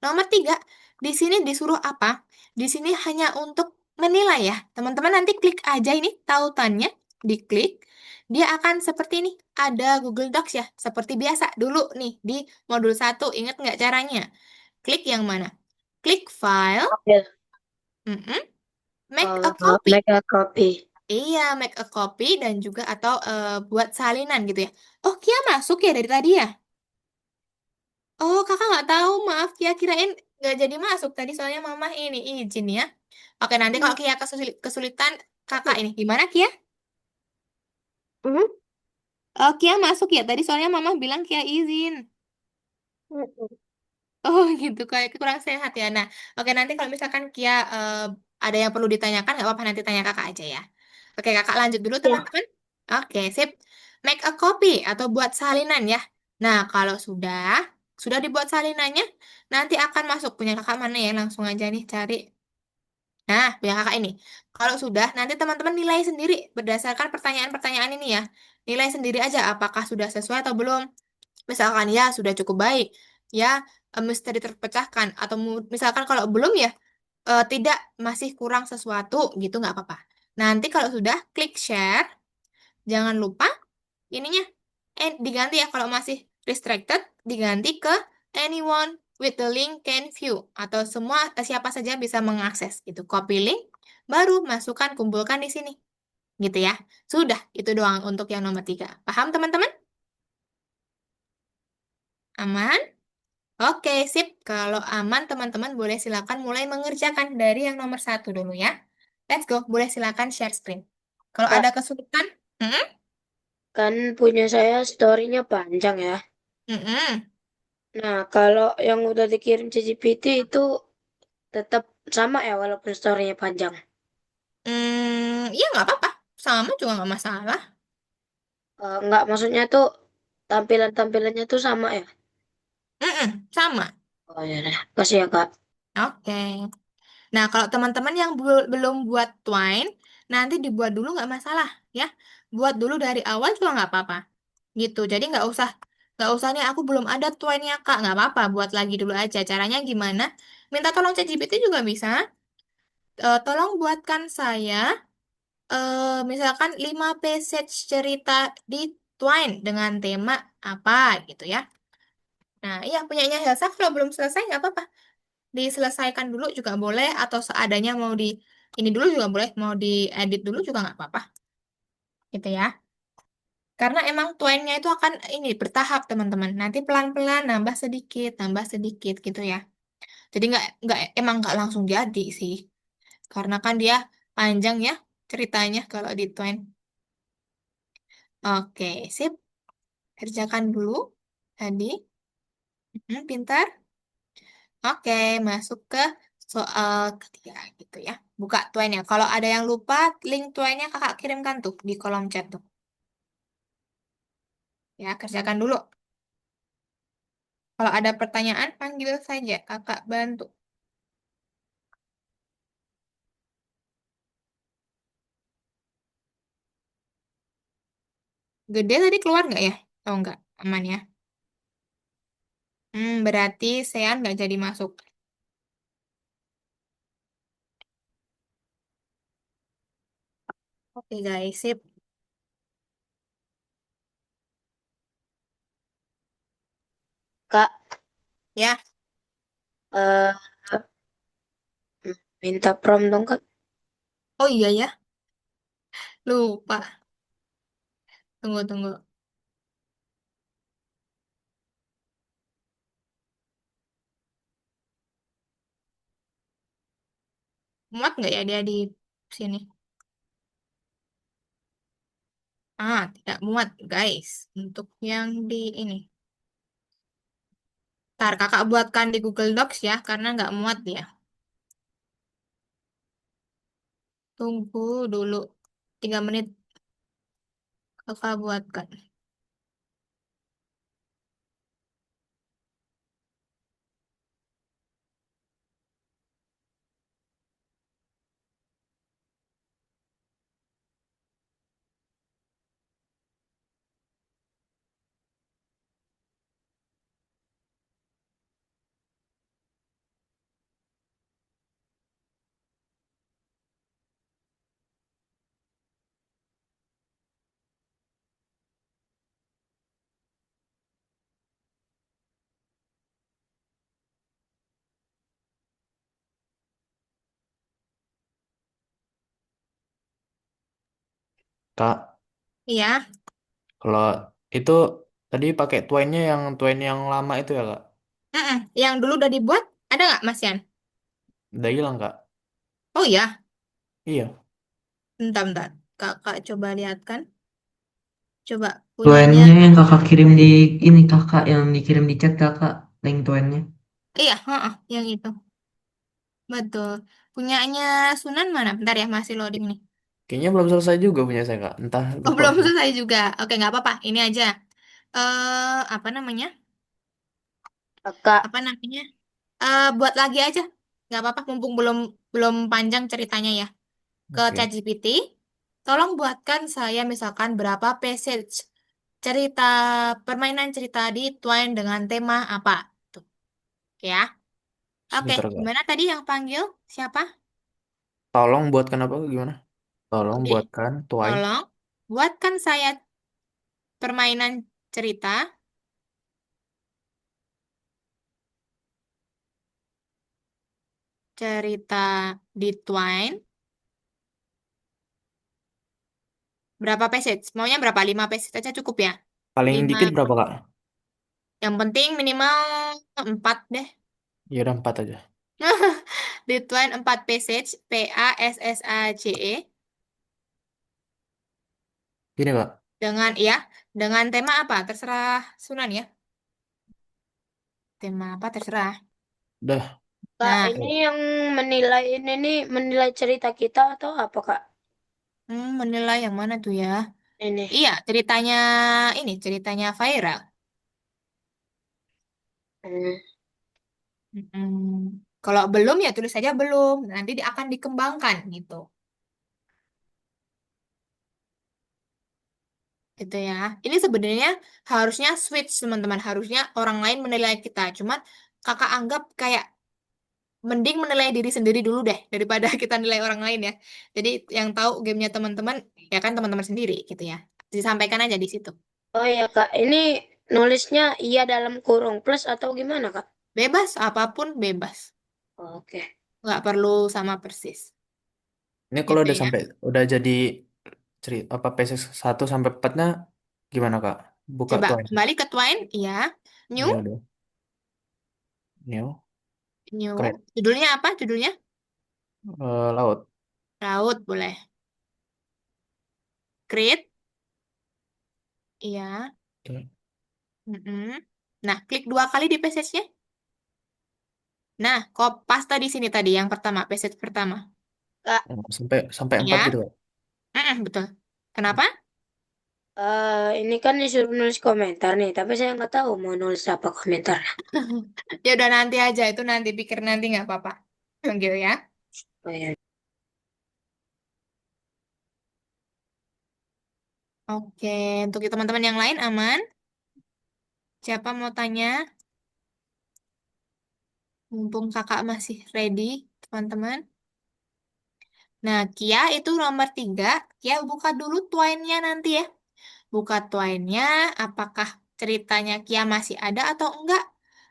Nomor 3, di sini disuruh apa? Di sini hanya untuk menilai ya. Teman-teman nanti klik aja ini tautannya, diklik. Dia akan seperti ini. Ada Google Docs ya. Seperti biasa dulu nih di modul 1. Ingat nggak caranya? Klik yang mana? Klik file, Oke. mm-mm, make a copy. Make a copy. Iya, make a copy dan juga atau buat salinan gitu ya. Oh, Kia masuk ya dari tadi ya? Oh, kakak nggak tahu, maaf. Kia kirain nggak jadi masuk tadi soalnya mama ini izin ya. Oke, nanti kalau Kia kesulitan, kakak ini gimana Kia? Hmm? Oh, Kia masuk ya tadi soalnya mama bilang Kia izin. Oh gitu, kayak kurang sehat ya. Nah, oke nanti kalau misalkan Kia ada yang perlu ditanyakan, nggak apa-apa nanti tanya kakak aja ya. Oke, kakak lanjut dulu Ya. teman-teman. Oke, sip. Make a copy atau buat salinan ya. Nah, kalau sudah dibuat salinannya, nanti akan masuk punya kakak mana ya? Langsung aja nih cari. Nah, punya kakak ini. Kalau sudah, nanti teman-teman nilai sendiri berdasarkan pertanyaan-pertanyaan ini ya. Nilai sendiri aja apakah sudah sesuai atau belum. Misalkan ya sudah cukup baik, ya misteri terpecahkan. Atau misalkan kalau belum ya tidak masih kurang sesuatu gitu nggak apa-apa. Nanti kalau sudah klik share, jangan lupa ininya diganti ya kalau masih restricted diganti ke anyone with the link can view atau semua siapa saja bisa mengakses gitu. Copy link baru masukkan kumpulkan di sini gitu ya. Sudah itu doang untuk yang nomor 3. Paham teman-teman? Aman? Oke, sip. Kalau aman teman-teman boleh silakan mulai mengerjakan dari yang nomor 1 dulu ya. Let's go. Boleh silakan share screen. Kalau Kak, ada kesulitan, kan punya saya story-nya panjang ya. mm-mm. Nah, kalau yang udah dikirim ChatGPT itu tetap sama ya walaupun story-nya panjang. Iya nggak apa-apa. Sama juga nggak masalah. Nggak, maksudnya tuh tampilan-tampilannya tuh sama ya. Mm-mm, sama. Oh ya udah, kasih ya Kak. Oke. Nah, kalau teman-teman yang belum buat Twine, nanti dibuat dulu nggak masalah ya. Buat dulu dari awal juga nggak apa-apa. Gitu. Jadi nggak usah nih aku belum ada Twine-nya Kak. Nggak apa-apa. Buat lagi dulu aja. Caranya gimana? Minta tolong ChatGPT juga bisa. Tolong buatkan saya misalkan 5 passage cerita di Twine dengan tema apa gitu ya. Nah, iya punyanya Helsa kalau belum selesai nggak apa-apa. diselesaikan dulu juga boleh, atau seadanya mau di ini dulu juga boleh, mau diedit dulu juga nggak apa-apa, gitu ya. Karena emang tuennya itu akan ini bertahap teman-teman. Nanti pelan-pelan nambah sedikit gitu ya. Jadi nggak emang nggak langsung jadi sih. Karena kan dia panjang ya ceritanya kalau di tuen. Oke, sip. Kerjakan dulu tadi. Pintar. Oke, masuk ke soal ketiga gitu ya. Buka tuennya. Kalau ada yang lupa, link tuennya kakak kirimkan tuh di kolom chat tuh. Ya, kerjakan dulu. Kalau ada pertanyaan, panggil saja. Kakak bantu. Gede tadi keluar nggak ya? Oh nggak, aman ya. Berarti Sean nggak jadi masuk. Oke guys, sip. Kak, Ya, eh minta prom dong, Kak. oh iya ya, lupa. Tunggu, tunggu. Muat nggak ya dia di sini? Tidak muat guys. Untuk yang di ini. Ntar kakak buatkan di Google Docs ya, karena nggak muat dia. Tunggu dulu. 3 menit kakak buatkan. Kak, Iya. kalau itu tadi pakai twain yang lama itu ya, Kak? Yang dulu udah dibuat, ada nggak Mas Yan? Udah hilang, Kak? Oh iya, Iya. bentar, bentar. Kakak coba lihatkan. Coba punyanya. Tuennya yang kakak kirim di ini kakak yang dikirim di chat kakak link tuennya. Iya, yang itu. Betul. Punyanya Sunan mana? Bentar ya, masih loading nih. Kayaknya belum selesai juga punya saya, Kak. Entah, Oh, lupa. belum selesai juga. Oke, nggak apa-apa. Ini aja. Apa namanya? Kakak, Apa namanya? Buat lagi aja. Nggak apa-apa, mumpung belum belum panjang ceritanya ya. Ke Oke. ChatGPT, tolong buatkan saya misalkan berapa passage cerita permainan cerita di Twine dengan tema apa. Tuh, ya. Oke, Sebentar, Kak. gimana tadi yang panggil? Siapa? Tolong buatkan apa? Gimana? Tolong Oke, buatkan twine tolong buatkan saya permainan cerita cerita di Twine. Berapa passage? Maunya berapa? 5 passage aja cukup ya? paling 5. dikit berapa, Kak? Yang penting minimal 4 deh. Ya udah 4 aja. Di Twine 4 passage. PASSACE. Gini, Kak. Dengan tema apa? Terserah Sunan ya. Tema apa terserah. Udah. Kak, Nah, ini yang menilai ini nih menilai cerita kita atau apa, Kak? menilai yang mana tuh ya? Ini. Iya, ceritanya viral. Hmm. Kalau belum ya tulis saja belum. Nanti akan dikembangkan gitu. Gitu ya. Ini sebenarnya harusnya switch teman-teman. Harusnya orang lain menilai kita. Cuman kakak anggap kayak mending menilai diri sendiri dulu deh daripada kita nilai orang lain ya. Jadi yang tahu gamenya teman-teman ya kan teman-teman sendiri gitu ya. Disampaikan aja di situ. Oh ya, Kak. Ini nulisnya iya dalam kurung plus atau gimana, Kak? Bebas, apapun bebas. Oke. Nggak perlu sama persis. Ini kalau Gitu udah ya. sampai udah jadi cerita apa PC 1 sampai 4-nya gimana Kak? Buka Coba Twine. kembali ke Twine, ya. New, Ya udah. New, new. create, Judulnya apa? Judulnya? laut. Laut, boleh. Create, iya. Oke. Mm-mm. Nah, klik 2 kali di passage-nya. Nah, kok paste di sini tadi yang pertama, passage pertama. Kak, Sampai sampai 4 Ya, gitu Kak. betul. Kenapa? ini kan disuruh nulis komentar nih, tapi saya nggak tahu mau nulis apa komentarnya. Ya udah nanti aja, itu nanti pikir nanti nggak apa-apa. Gitu ya. Oh ya. Oke, untuk teman-teman yang lain aman? Siapa mau tanya? Mumpung kakak masih ready, teman-teman. Nah, Kia itu nomor 3. Kia buka dulu Twine-nya nanti ya. Buka Twine-nya, apakah ceritanya Kia masih ada atau enggak?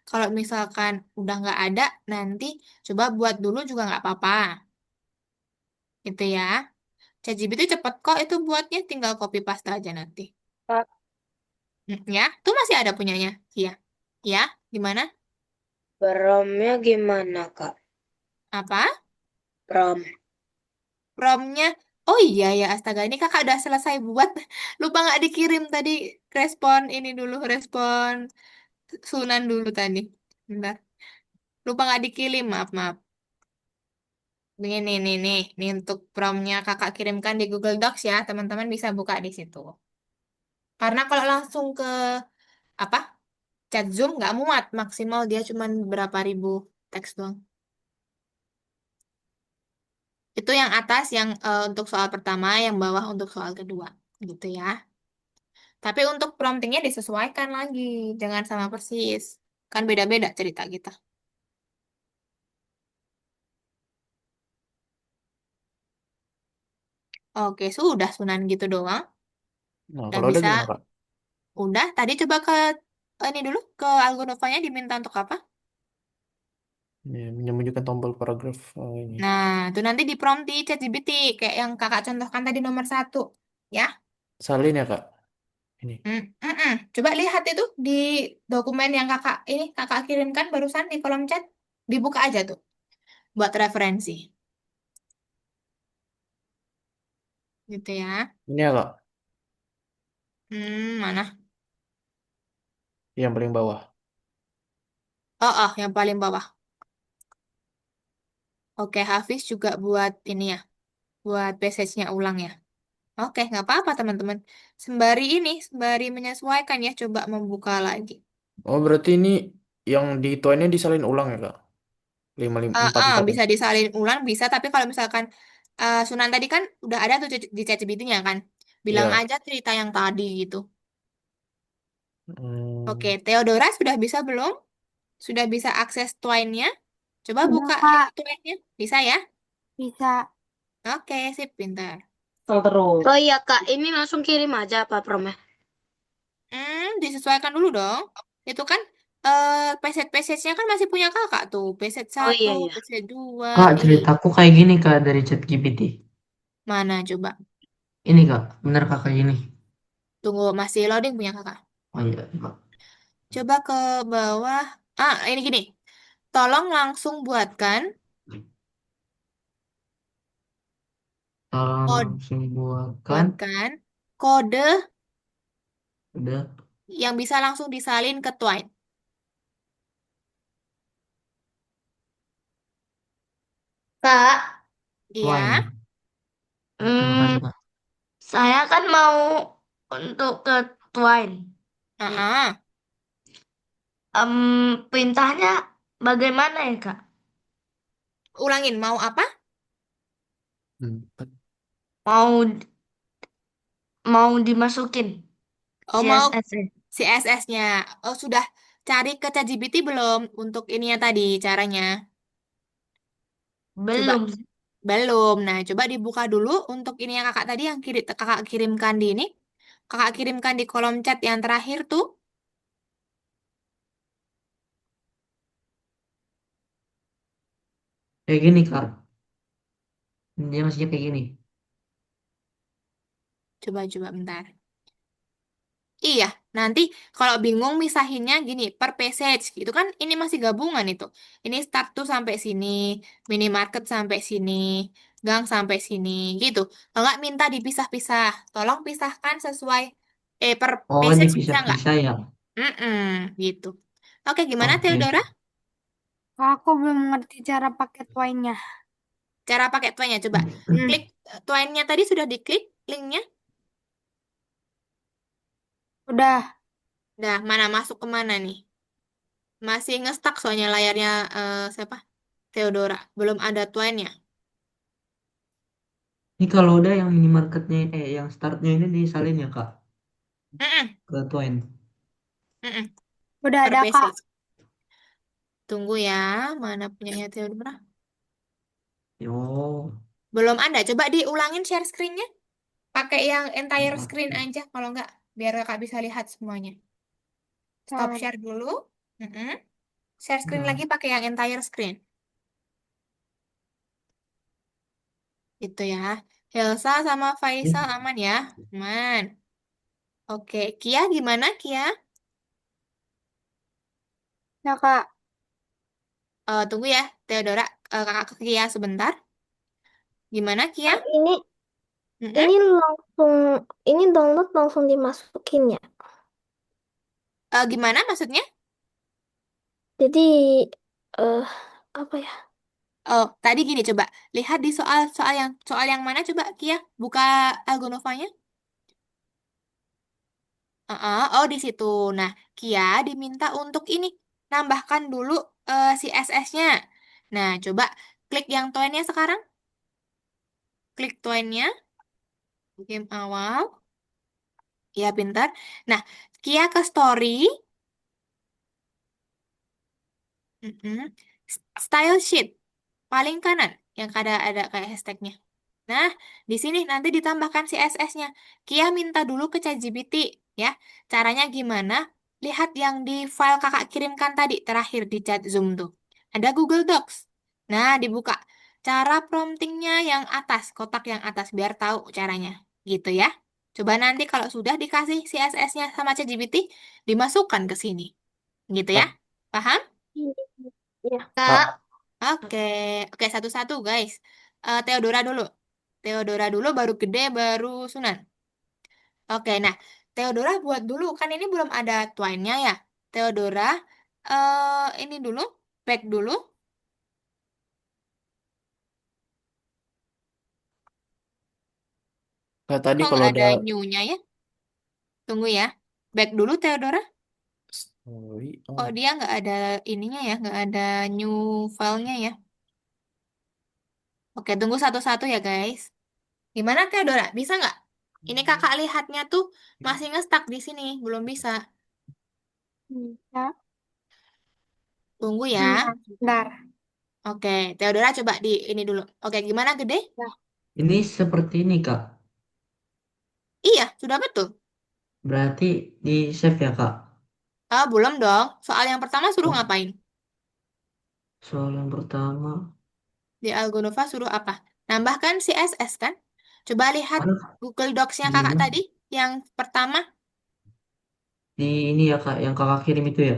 Kalau misalkan udah nggak ada, nanti coba buat dulu juga nggak apa-apa. Gitu ya. ChatGPT cepet kok itu buatnya, tinggal copy paste aja nanti. Kak, Ya, tuh masih ada punyanya. Kia. Ya, gimana? promnya gimana, Kak? Apa? Prom. Promnya, oh iya ya, astaga, ini kakak udah selesai buat. Lupa nggak dikirim tadi respon ini dulu, respon Sunan dulu tadi. Bentar. Lupa nggak dikirim, maaf, maaf. Ini untuk promnya kakak kirimkan di Google Docs ya, teman-teman bisa buka di situ. Karena kalau langsung ke apa chat Zoom nggak muat, maksimal dia cuma berapa ribu teks doang. Itu yang atas yang untuk soal pertama, yang bawah untuk soal kedua, gitu ya. Tapi untuk promptingnya disesuaikan lagi, jangan sama persis. Kan beda-beda cerita kita. Oke, sudah Sunan gitu doang. Nah, Udah kalau udah bisa. gimana Kak? Udah, tadi coba ke ini dulu, ke Algonovanya diminta untuk apa? Ya, menyembunyikan tombol paragraf ini. Nah, itu nanti di prompt di ChatGPT, kayak yang kakak contohkan tadi nomor 1. Ya. Salin ya Kak. Ini. Coba lihat itu di dokumen yang kakak kirimkan barusan di kolom chat. Dibuka aja tuh, buat referensi. Gitu ya. Ini ya Kak, Mana? yang paling bawah. Oh, yang paling bawah. Oke, Hafiz juga buat ini ya, buat passage-nya ulang ya. Oke, nggak apa-apa teman-teman. Sembari menyesuaikan ya, coba membuka lagi. Oh, berarti ini yang di tuannya disalin ulang ya Kak? 5, 5, 4, 4 ya? Bisa disalin ulang, bisa. Tapi kalau misalkan Sunan tadi kan udah ada tuh di ChatGPT-nya kan. Bilang Iya. aja cerita yang tadi gitu. Oke, Hmm. Theodora sudah bisa belum? Sudah bisa akses Twine-nya? Coba Udah, buka link Kak. Twine-nya. Bisa ya? Bisa. Oke, sip, pintar. Oh iya, Kak, ini langsung kirim aja apa promnya? Disesuaikan dulu dong. Itu kan preset-presetnya kan masih punya kakak tuh. Preset Oh satu, iya, iya. preset dua. Kak, Iya. ceritaku kayak gini Kak dari ChatGPT. Mana coba? Ini Kak, bener Kak kayak gini. Tunggu, masih loading punya kakak. Oh iya, Kak. Coba ke bawah. Ini gini. Tolong langsung Tolong kode, langsung buatkan. buatkan kode Udah. yang bisa langsung disalin ke Twine. Kak, Iya. Wine. Terima kasih hmm, Kak. saya kan mau untuk ke Twine. Ah. Perintahnya bagaimana ya, Kak? Ulangin, mau apa? 4. Mau mau dimasukin Oh, mau CSS-nya? CSS-nya. Oh, sudah cari ke ChatGPT belum untuk ininya tadi caranya? Coba Belum. belum. Nah, coba dibuka dulu untuk ini yang kakak tadi yang kakak kirimkan di ini. Kakak kirimkan di kolom chat yang terakhir tuh. Kayak gini kak. Dia maksudnya kayak gini. Coba bentar. Iya, nanti kalau bingung misahinnya gini, per passage gitu kan ini masih gabungan itu. Ini start tuh sampai sini, minimarket sampai sini, gang sampai sini gitu. Kalau nggak minta dipisah-pisah, tolong pisahkan sesuai per Oh, passage bisa nggak? dipisah-pisah ya. Mm-mm, gitu. Oke, gimana Oke. Theodora? Aku belum ngerti cara pakai twine-nya. Cara pakai Twine-nya coba. Hmm, Klik Twine-nya tadi sudah diklik linknya. udah. Nah, mana masuk ke mana nih? Masih ngestak soalnya layarnya siapa? Theodora. Belum ada Twine-nya. Ini kalau udah yang minimarketnya, yang startnya ini disalin ya kak Mm-mm, ke Twine. mm-mm. Udah Per ada, Kak. passage. Tunggu ya, mana punyanya Theodora? Yo, Belum ada. Coba diulangin share screen-nya. Pakai yang entire screen oke. aja kalau nggak, biar kakak bisa lihat semuanya. Stop Ntar. share dulu. Mm-mm. Share screen Udah. lagi pakai yang entire screen. Itu ya. Helsa sama Faisal Ini aman ya? Aman. Oke, Kia gimana Kia? Ya, Kak. Tunggu ya, Theodora, kakak ke Kia sebentar. Gimana Kia? Kak, ini Mm-mm. ini langsung ini download langsung dimasukin ya. Gimana maksudnya? Jadi eh apa ya? Oh, tadi gini coba. Lihat di soal yang mana coba Kia? Buka Algonovanya. Oh, di situ. Nah, Kia diminta untuk ini. Nambahkan dulu CSS-nya. Nah, coba klik yang toolnya sekarang. Klik toolnya. Game awal. Ya, pintar. Nah, Kia ke story. Mm-mm. Style sheet. Paling kanan. Yang ada kayak hashtagnya. Nah, di sini nanti ditambahkan CSS-nya. Kia minta dulu ke ChatGPT, ya. Caranya gimana? Lihat yang di file kakak kirimkan tadi, terakhir di chat Zoom tuh. Ada Google Docs. Nah, dibuka. Cara promptingnya yang atas, kotak yang atas, biar tahu caranya. Gitu ya. Coba nanti kalau sudah dikasih CSS-nya sama ChatGPT, dimasukkan ke sini. Gitu ya. Kak, Paham? Ya. Kak, Oke. Oke, satu-satu guys. Theodora dulu. Theodora dulu, baru gede, baru Sunan. Oke, nah, Theodora buat dulu. Kan ini belum ada twine-nya ya. Theodora, ini dulu, back dulu. tadi Kok kalau nggak ada udah new-nya ya? Tunggu ya. Back dulu, Theodora. story, Kok dia nggak ada ininya ya, nggak ada new file-nya ya. Oke, tunggu satu-satu ya, guys. Gimana, Theodora? Bisa nggak? Ini kakak lihatnya tuh masih ngestak di sini, belum bisa. Ya. Tunggu ya. Bentar. Oke, Theodora coba di ini dulu. Oke, gimana gede? Ya. ini seperti ini kak. Iya, sudah betul. Berarti di save ya kak. Belum dong. Soal yang pertama suruh Oh, ngapain? soal yang pertama. Di Algonova suruh apa? Nambahkan CSS kan? Coba lihat Mana Google Docs-nya di kakak mana? tadi. Yang pertama, Di ini ya kak, yang kakak kirim itu ya.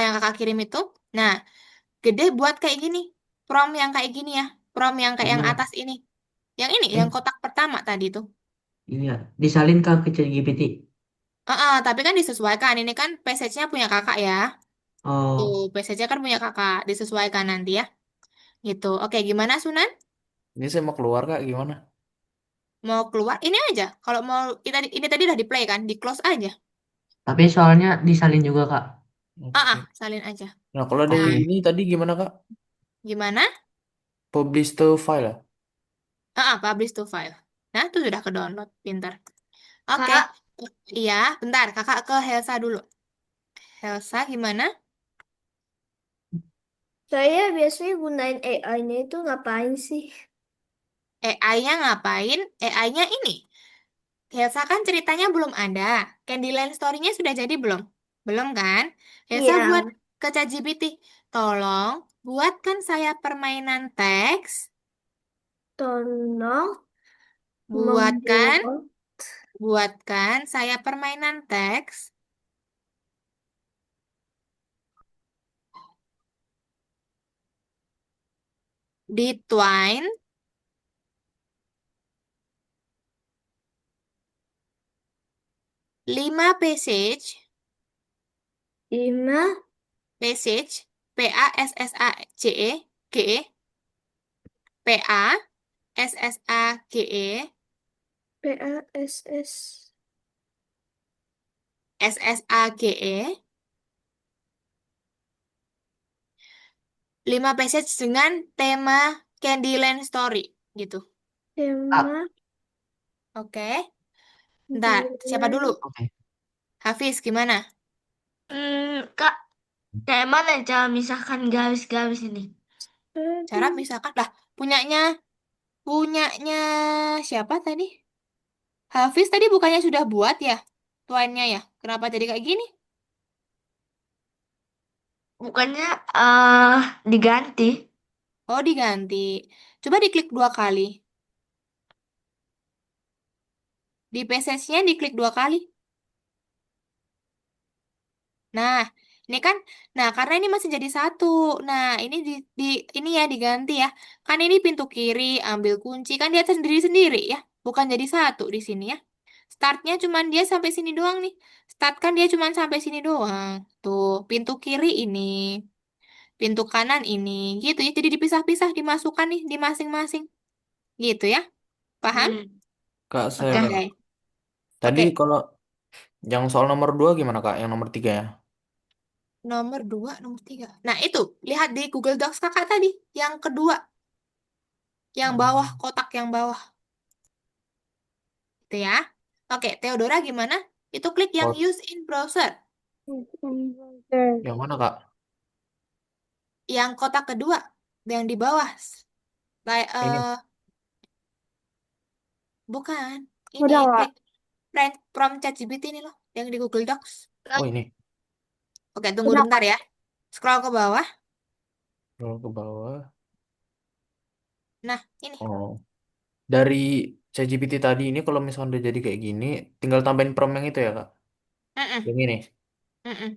yang kakak kirim itu. Nah, gede buat kayak gini. Prompt yang kayak gini ya. Prompt yang kayak yang Mana? atas ini. Yang ini, yang Eh, kotak pertama tadi tuh. ini ya. Disalin kak ke ChatGPT. Tapi kan disesuaikan. Ini kan passage-nya punya kakak ya. Tuh, Oh, passage-nya kan punya kakak. Disesuaikan nanti ya. Gitu. Oke, gimana Sunan? ini saya mau keluar Kak, gimana? Mau keluar? Ini aja. Kalau mau ini tadi udah di play kan? Di close aja. tapi soalnya disalin juga kak. Oke. Salin aja. Nah, kalau dari Nah, Oke. ini tadi gimana Kak? gimana? Publish to file ya? Publish to file. Nah, itu sudah ke download. Pintar. Oke. Kak, Iya, bentar. Kakak ke Helsa dulu. Helsa gimana? saya biasanya gunain AI-nya itu ngapain sih? AI-nya ngapain? AI-nya ini. Helsa kan ceritanya belum ada. Candyland story-nya sudah jadi belum? Belum kan? Helsa buat Iya. ke ChatGPT, tolong buatkan saya permainan teks, Tolong buatkan, membuat buatkan saya permainan teks di Twine 5 passage, 5 passage, PASSAGE, PASSAGE, PASS SSAGE, 5 passage dengan tema Candyland Story gitu. tema Oke. Ntar, siapa dulu? Dylan. Oke. Hafiz, gimana? Kak, kayak mana cara misahkan garis-garis ini? Cara misalkan lah, punyanya, punyanya siapa tadi? Hafiz tadi bukannya sudah buat ya? Tuannya ya? Kenapa jadi kayak gini? Bukannya diganti? Oh, diganti. Coba diklik 2 kali. Di passage-nya diklik 2 kali. Nah, ini kan, nah karena ini masih jadi satu. Nah, ini ini ya diganti ya. Kan ini pintu kiri, ambil kunci kan dia sendiri-sendiri ya. Bukan jadi satu di sini ya. Startnya cuman dia sampai sini doang nih. Start kan dia cuman sampai sini doang. Tuh, pintu kiri ini, pintu kanan ini, gitu ya. Jadi dipisah-pisah, dimasukkan nih di masing-masing. Gitu ya. Paham? Kak, saya Oke. Kak. Oke. Tadi Oke. kalau yang soal nomor 2 gimana Kak? Yang nomor 3 ya? Nomor 2, nomor 3. Nah, itu. Lihat di Google Docs kakak tadi. Yang kedua. Yang bawah, Hmm. kotak yang bawah. Itu ya. Oke, Theodora gimana? Itu klik yang Oh, use in browser. yang mana Kak? Yang kotak kedua. Yang di bawah. Ini. Bukan. Ini Udah nggak? klik prompt ChatGPT ini loh. Yang di Google Docs. Oh ini. Oke, tunggu Udah bentar ya. Scroll ke bawah. Scroll ke bawah. Nah, ini. Oh. Dari ChatGPT tadi ini kalau misalnya udah jadi kayak gini, tinggal tambahin prompt yang itu ya Kak? Mm-mm, Yang ini. mm-mm.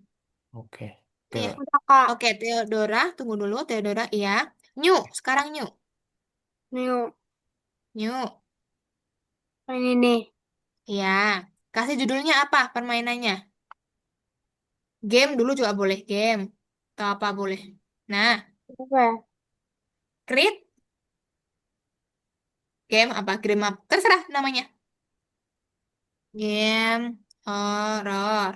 Oke. Oke Iya. Kak. udah Kak. Oke, Theodora. Tunggu dulu, Theodora. Iya. New. Sekarang new. Nih, New. ini nih. Iya. Kasih judulnya apa permainannya? Game dulu juga boleh. Game. Atau apa boleh. Nah, Apa ya? create game apa? Game apa? Terserah namanya. Game horror.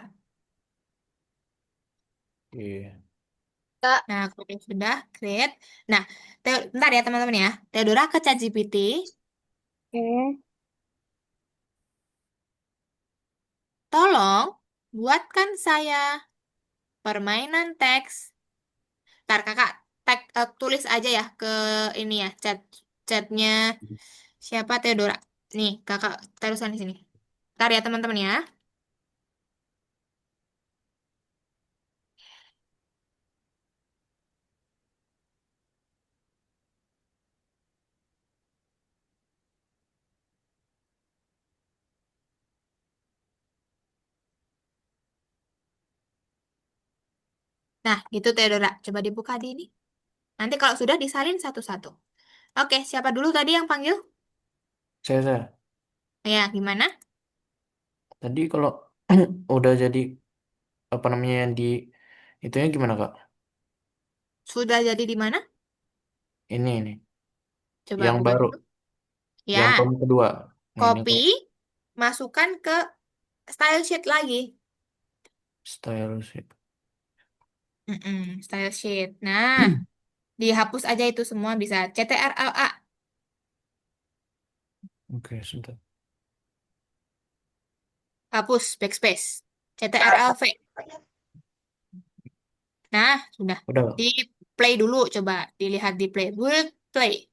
Iya. Kak, Nah, kalau sudah create. Nah, bentar ya teman-teman ya. Theodora ke ChatGPT. Oke. Tolong buatkan saya permainan teks. Ntar kakak tulis aja ya ke ini ya chatnya siapa Theodora. Nih kakak tarusan di sini. Ntar ya teman-teman ya. Nah, gitu Theodora. Coba dibuka di ini. Nanti kalau sudah disalin satu-satu. Oke, siapa dulu tadi yang panggil? Saya. Ya, gimana? Tadi kalau udah jadi apa namanya yang di itunya gimana Kak? Sudah jadi di mana? Ini Coba yang buka baru, dulu. Ya, yang prompt kedua. Nah, ini copy, kok masukkan ke style sheet lagi. style sheet. Style sheet. Nah, dihapus aja itu semua bisa. CTRL-A. Oke, sebentar. Hapus, backspace. CTRL-V. Nah, sudah. Udah Di Kak? play dulu, coba. Dilihat di play. Build play.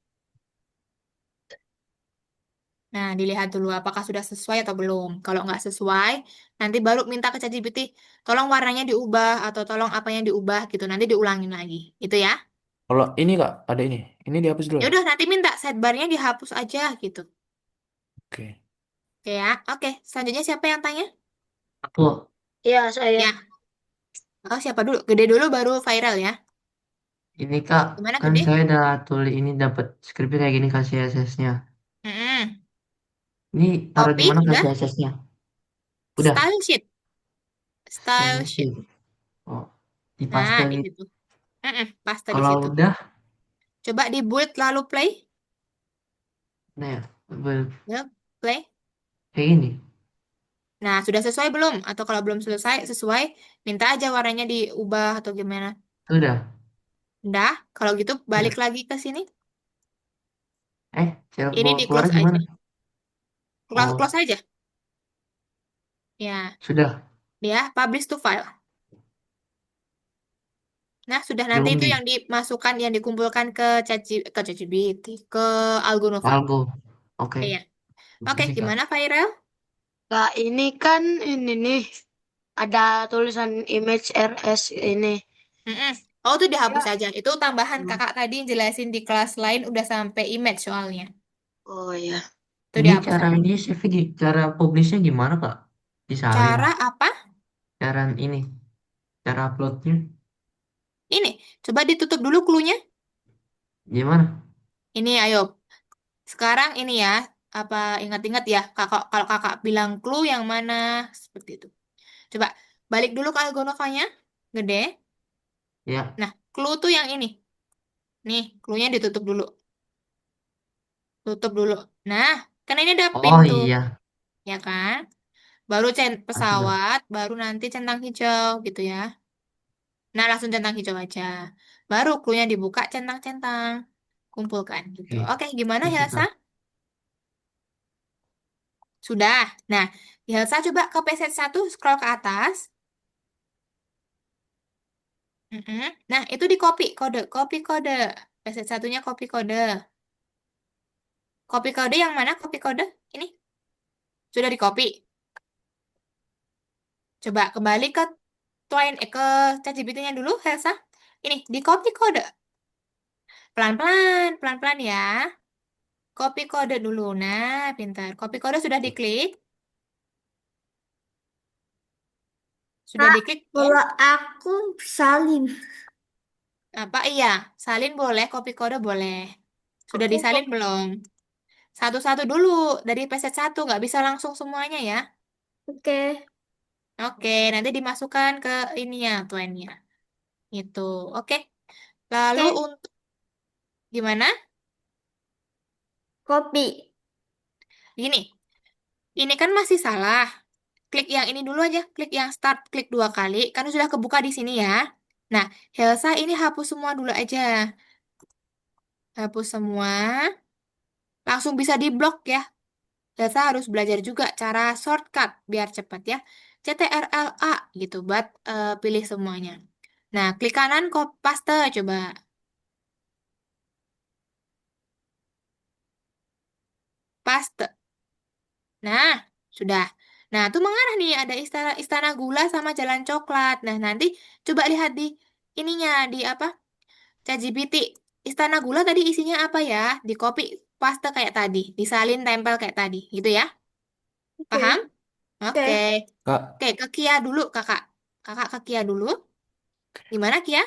Nah, dilihat dulu apakah sudah sesuai atau belum. Kalau nggak sesuai, nanti baru minta ke ChatGPT, tolong warnanya diubah atau tolong apanya diubah gitu. Nanti diulangin lagi. Itu ya. Kalau ini Kak, ada ini. Ini dihapus dulu Ya ya? udah, nanti minta sidebarnya dihapus aja gitu. Oke. Oke ya. Oke, selanjutnya siapa yang tanya? Aku Iya, saya. Ya. Oh, siapa dulu? Gede dulu baru viral ya. ini Kak, Gimana kan Gede? saya udah tulis ini dapat skripnya kayak gini kasih CSS-nya. Mm-mm. Ini taruh di Copy, mana udah. kasih CSS-nya? Udah. Style sheet. Style Style sheet. sheet. Oh, di Nah, paste di gitu. situ. Mm-mm, paste di Kalau situ. udah, Coba di build lalu play. nah ya, Ya, play. kayak gini. Nah, sudah sesuai belum? Atau kalau belum sesuai, minta aja warnanya diubah atau gimana. Sudah. Udah, kalau gitu balik Sudah. lagi ke sini. Cara Ini mau di keluar close aja. gimana? Close Oh, aja. Ya, sudah. dia publish to file. Nah, sudah nanti Belum itu di yang dimasukkan, yang dikumpulkan ke ChatGPT, ke Algonova. Algo. Oke. Iya. Oke, Makasih, Kak. gimana Viral? Kak, ini kan ini nih ada tulisan image RS ini. Mm-mm. Oh, itu dihapus Ya. aja. Itu tambahan Hmm. kakak tadi jelasin di kelas lain udah sampai image soalnya. Oh ya. Itu Ini dihapus cara aja. ini CV, cara publishnya gimana, Kak? Disalin. Cara apa? Cara ini, cara uploadnya Ini, coba ditutup dulu clue-nya. gimana? Ini, ayo. Sekarang ini ya, apa ingat-ingat ya, kakak kalau kakak bilang clue yang mana seperti itu. Coba balik dulu ke Algonovanya, gede. Ya. Nah, clue tuh yang ini. Nih, clue-nya ditutup dulu. Tutup dulu. Nah, karena ini ada Oh pintu, iya. ya kan? Baru Ah, sudah. pesawat, baru nanti centang hijau gitu ya. Nah, langsung centang hijau aja. Baru clue-nya dibuka, centang-centang. Kumpulkan gitu. Oke. Oke, gimana Oke, Helsa? Kak. Sudah. Nah, Helsa coba ke PC1 scroll ke atas. Mm-mm. Nah, itu di copy kode. PC1-nya copy kode. Copy kode yang mana copy kode? Ini sudah di copy. Coba kembali ke ke ChatGPT-nya dulu, Helsa. Ini di copy kode. Pelan-pelan, pelan-pelan ya. Copy kode dulu. Nah, pintar. Copy kode sudah diklik. Sudah Kak, diklik belum? kalau aku salin. Apa? Iya. Salin boleh, copy kode boleh. Sudah Aku disalin kok. belum? Satu-satu dulu dari preset satu, nggak bisa langsung semuanya ya. Oke. Oke, nanti dimasukkan ke ini ya, tuannya. Itu, oke. Lalu Oke. untuk gimana? Kopi. Gini, ini kan masih salah. Klik yang ini dulu aja, klik yang start, klik 2 kali, kan sudah kebuka di sini ya. Nah, Helsa ini hapus semua dulu aja. Hapus semua, langsung bisa diblok ya. Helsa harus belajar juga cara shortcut biar cepat ya. CTRL-A gitu buat pilih semuanya. Nah, klik kanan, paste coba. Paste. Nah, sudah. Nah, itu mengarah nih ada istana istana gula sama jalan coklat. Nah, nanti coba lihat di ininya di apa? ChatGPT. Istana gula tadi isinya apa ya? Di copy paste kayak tadi, disalin tempel kayak tadi, gitu ya. Paham? Oke. Oke. Oke. Kak, Oke, ke Kia dulu, Kakak. Kakak ke Kia dulu. Gimana, Kia?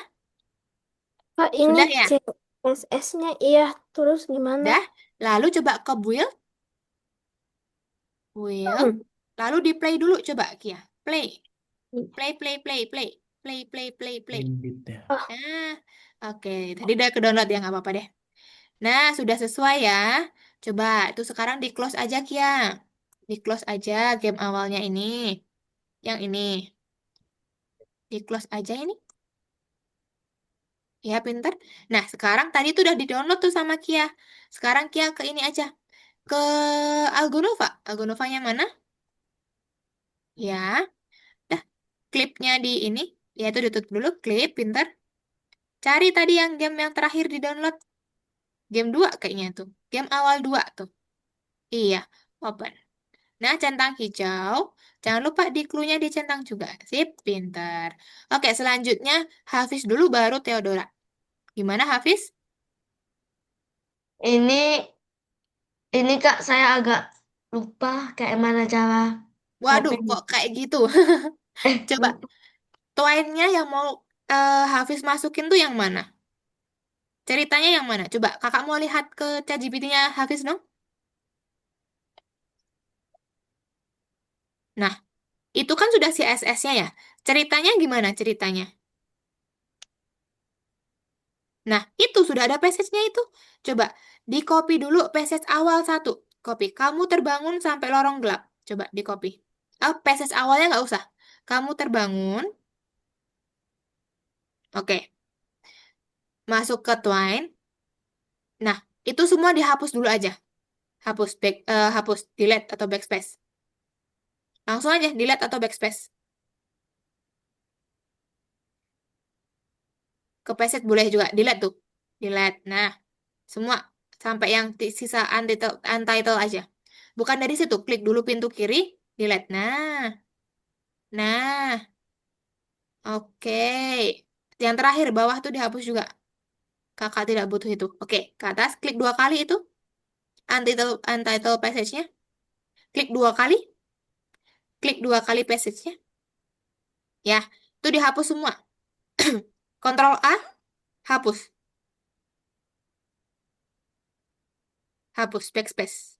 Kak, ini Sudah ya? CSS-nya iya. Terus gimana? Udah. Lalu coba ke build, build. Hmm. Lalu di play dulu coba, Kia. Play. Play, play, play, play. Play, play, play, play. edit ya. Ah, Nah, oke. Tadi udah ke-download ya, nggak apa-apa deh. Nah, sudah sesuai ya. Coba, itu sekarang di-close aja, Kia. Di-close aja game awalnya ini. Yang ini. Di-close aja ini. Ya, pinter. Nah, sekarang tadi tuh udah di-download tuh sama Kia. Sekarang Kia ke ini aja. Ke Algonova. Algonovanya mana? Ya. Dah, klipnya di ini. Ya, itu ditutup dulu. Klip, pinter. Cari tadi yang game yang terakhir di-download. Game 2 kayaknya tuh. Game awal 2 tuh. Iya, open. Nah, centang hijau. Jangan lupa di clue-nya dicentang juga. Sip, pintar. Oke, selanjutnya Hafiz dulu baru Theodora. Gimana Hafiz? Ini ini Kak, saya agak lupa kayak mana cara Waduh, copynya. kok kayak gitu? Coba, Lupa. Twine-nya yang mau Hafiz masukin tuh yang mana? Ceritanya yang mana? Coba, kakak mau lihat ke ChatGPT-nya Hafiz dong? Nah, itu kan sudah CSS-nya ya. Ceritanya gimana ceritanya? Nah, itu sudah ada passage-nya itu. Coba, di copy dulu passage awal satu. Copy, kamu terbangun sampai lorong gelap. Coba, di copy. Oh, passage awalnya nggak usah. Kamu terbangun. Oke, masuk ke Twine. Nah, itu semua dihapus dulu aja. Hapus, delete atau backspace. Langsung aja, delete atau backspace. Ke passage boleh juga, delete tuh. Delete. Nah, semua. Sampai yang sisa untitled, untitled aja. Bukan dari situ, klik dulu pintu kiri, delete. Nah, oke. Yang terakhir, bawah tuh dihapus juga. Kakak tidak butuh itu. Oke, ke atas, klik dua kali itu. Untitled passage-nya. Klik dua kali. Klik dua kali passage-nya. Ya, itu dihapus semua. Kontrol A, hapus. Hapus, backspace.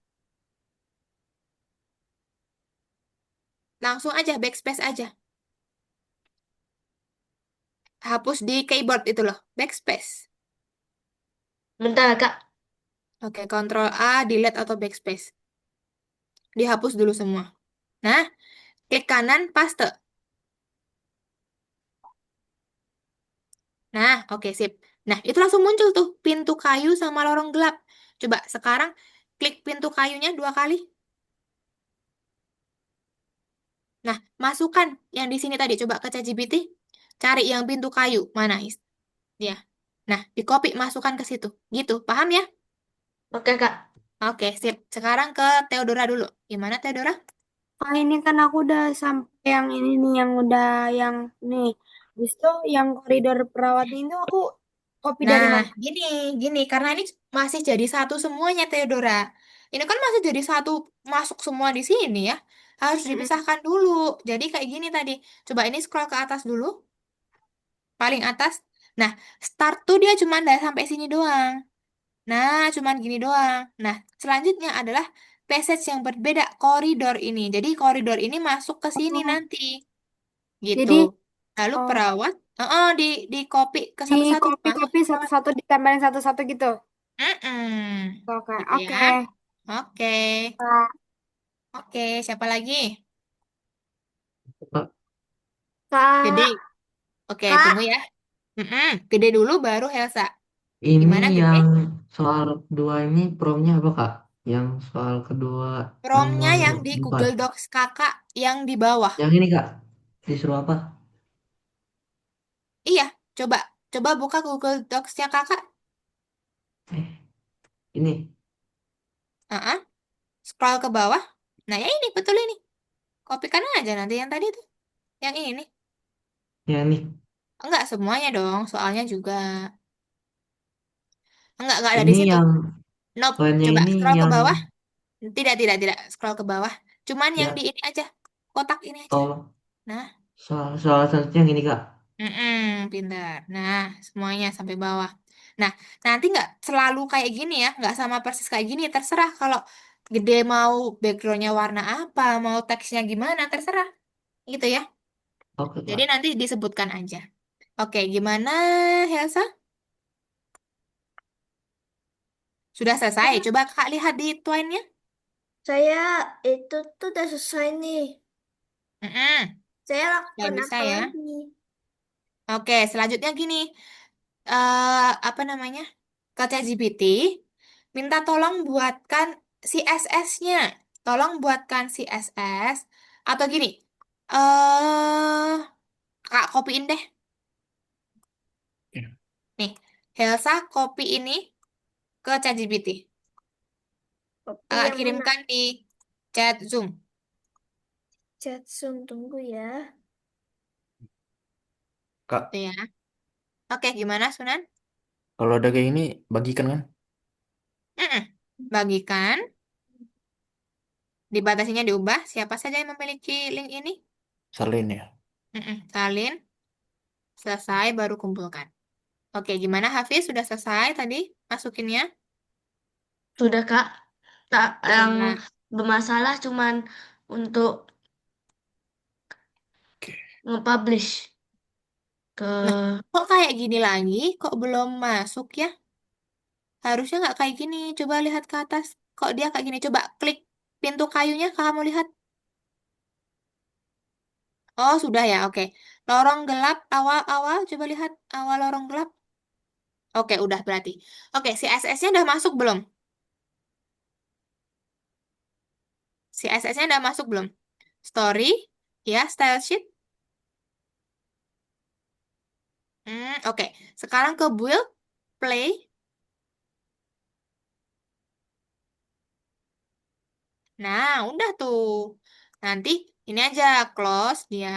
Langsung aja, backspace aja. Hapus di keyboard itu loh, backspace. Bentar Kak. Oke, kontrol A, delete atau backspace. Dihapus dulu semua. Nah, klik kanan, paste. Nah, oke, sip. Nah, itu langsung muncul tuh pintu kayu sama lorong gelap. Coba sekarang klik pintu kayunya dua kali. Nah, masukkan yang di sini tadi. Coba ke ChatGPT. Cari yang pintu kayu. Mana dia? Nah, di copy masukkan ke situ. Gitu, paham ya? Oke Kak. Oke, sip. Sekarang ke Theodora dulu. Gimana, Theodora? Ah, ini kan aku udah sampai yang ini nih, yang udah yang nih. Habis itu yang koridor perawat itu aku copy dari Nah, mana? gini, gini. Karena ini masih jadi satu semuanya, Theodora. Ini kan masih jadi satu, masuk semua di sini ya. Harus Mm-mm. dipisahkan dulu. Jadi kayak gini tadi. Coba ini scroll ke atas dulu. Paling atas. Nah, start tuh dia cuma dari sampai sini doang. Nah, cuman gini doang. Nah, selanjutnya adalah passage yang berbeda, koridor ini. Jadi koridor ini masuk ke sini Oh, nanti, gitu. jadi Lalu oh, perawat, di copy ke di satu-satu. Masuk copy-copy perawat. satu-satu ditambahin satu-satu gitu. Mm-mm. Oke, Gitu ya. oke. Oke. Kak. Oke, siapa lagi? Kak, Gede. Kak, Oke, Kak, tunggu ya. Mm-mm. Gede dulu baru Helsa. ini Gimana Gede? yang soal kedua ini promnya apa Kak? Yang soal kedua Promnya nomor yang di 4. Google Docs kakak yang di bawah. Yang ini Kak, disuruh apa? Iya, coba coba buka Google Docs-nya kakak. Eh, ini, Ah, scroll ke bawah. Nah, ya ini betul ini. Kopikan aja nanti yang tadi tuh. Yang ini nih. yang ini. Enggak semuanya dong, soalnya juga. Enggak ada di Ini situ. yang Nope. soalnya Coba ini scroll ke yang bawah. Tidak. Scroll ke bawah. Cuman yang di ya ini aja. Kotak ini aja. oh Nah, soal selanjutnya yang ini Kak. pintar. Nah, semuanya sampai bawah. Nah, nanti nggak selalu kayak gini ya. Nggak sama persis kayak gini. Terserah kalau gede mau backgroundnya warna apa, mau teksnya gimana, terserah. Gitu ya. Oke Jadi Kak. nanti disebutkan aja. Oke, gimana Helsa? Sudah selesai. Coba kakak lihat di Twine-nya. saya itu tuh udah selesai nih. Mm-mm. Saya Nggak lakukan bisa apa ya. lagi? Oke, selanjutnya gini. Apa namanya? Ke ChatGPT, minta tolong buatkan CSS-nya. Tolong buatkan CSS. Atau gini. Kak, copyin deh. Ya. Nih, Helsa copy ini ke ChatGPT. Kopi Kakak yang mana? kirimkan di chat Zoom. Chat Zoom, tunggu ya. Kak, Tuh ya. Oke, gimana Sunan? kalau ada kayak gini, bagikan kan? Mm-mm. Bagikan. Dibatasinya diubah. Siapa saja yang memiliki link ini? Salin ya. Salin. Selesai baru kumpulkan. Oke, gimana Hafiz? Sudah selesai tadi masukinnya? Sudah, Kak. Tak yang Ya. bermasalah cuman untuk Oke. nge-publish ke Nah, kok kayak gini lagi? Kok belum masuk ya? Harusnya nggak kayak gini. Coba lihat ke atas. Kok dia kayak gini? Coba klik pintu kayunya. Kamu lihat. Oh, sudah ya. Oke. Lorong gelap awal-awal. Coba lihat awal lorong gelap. Oke, udah berarti. Oke, si SS-nya udah masuk belum? Si SS-nya udah masuk belum? Story, ya, style sheet. Oke. Sekarang ke build, play. Nah, udah tuh. Nanti ini aja close dia.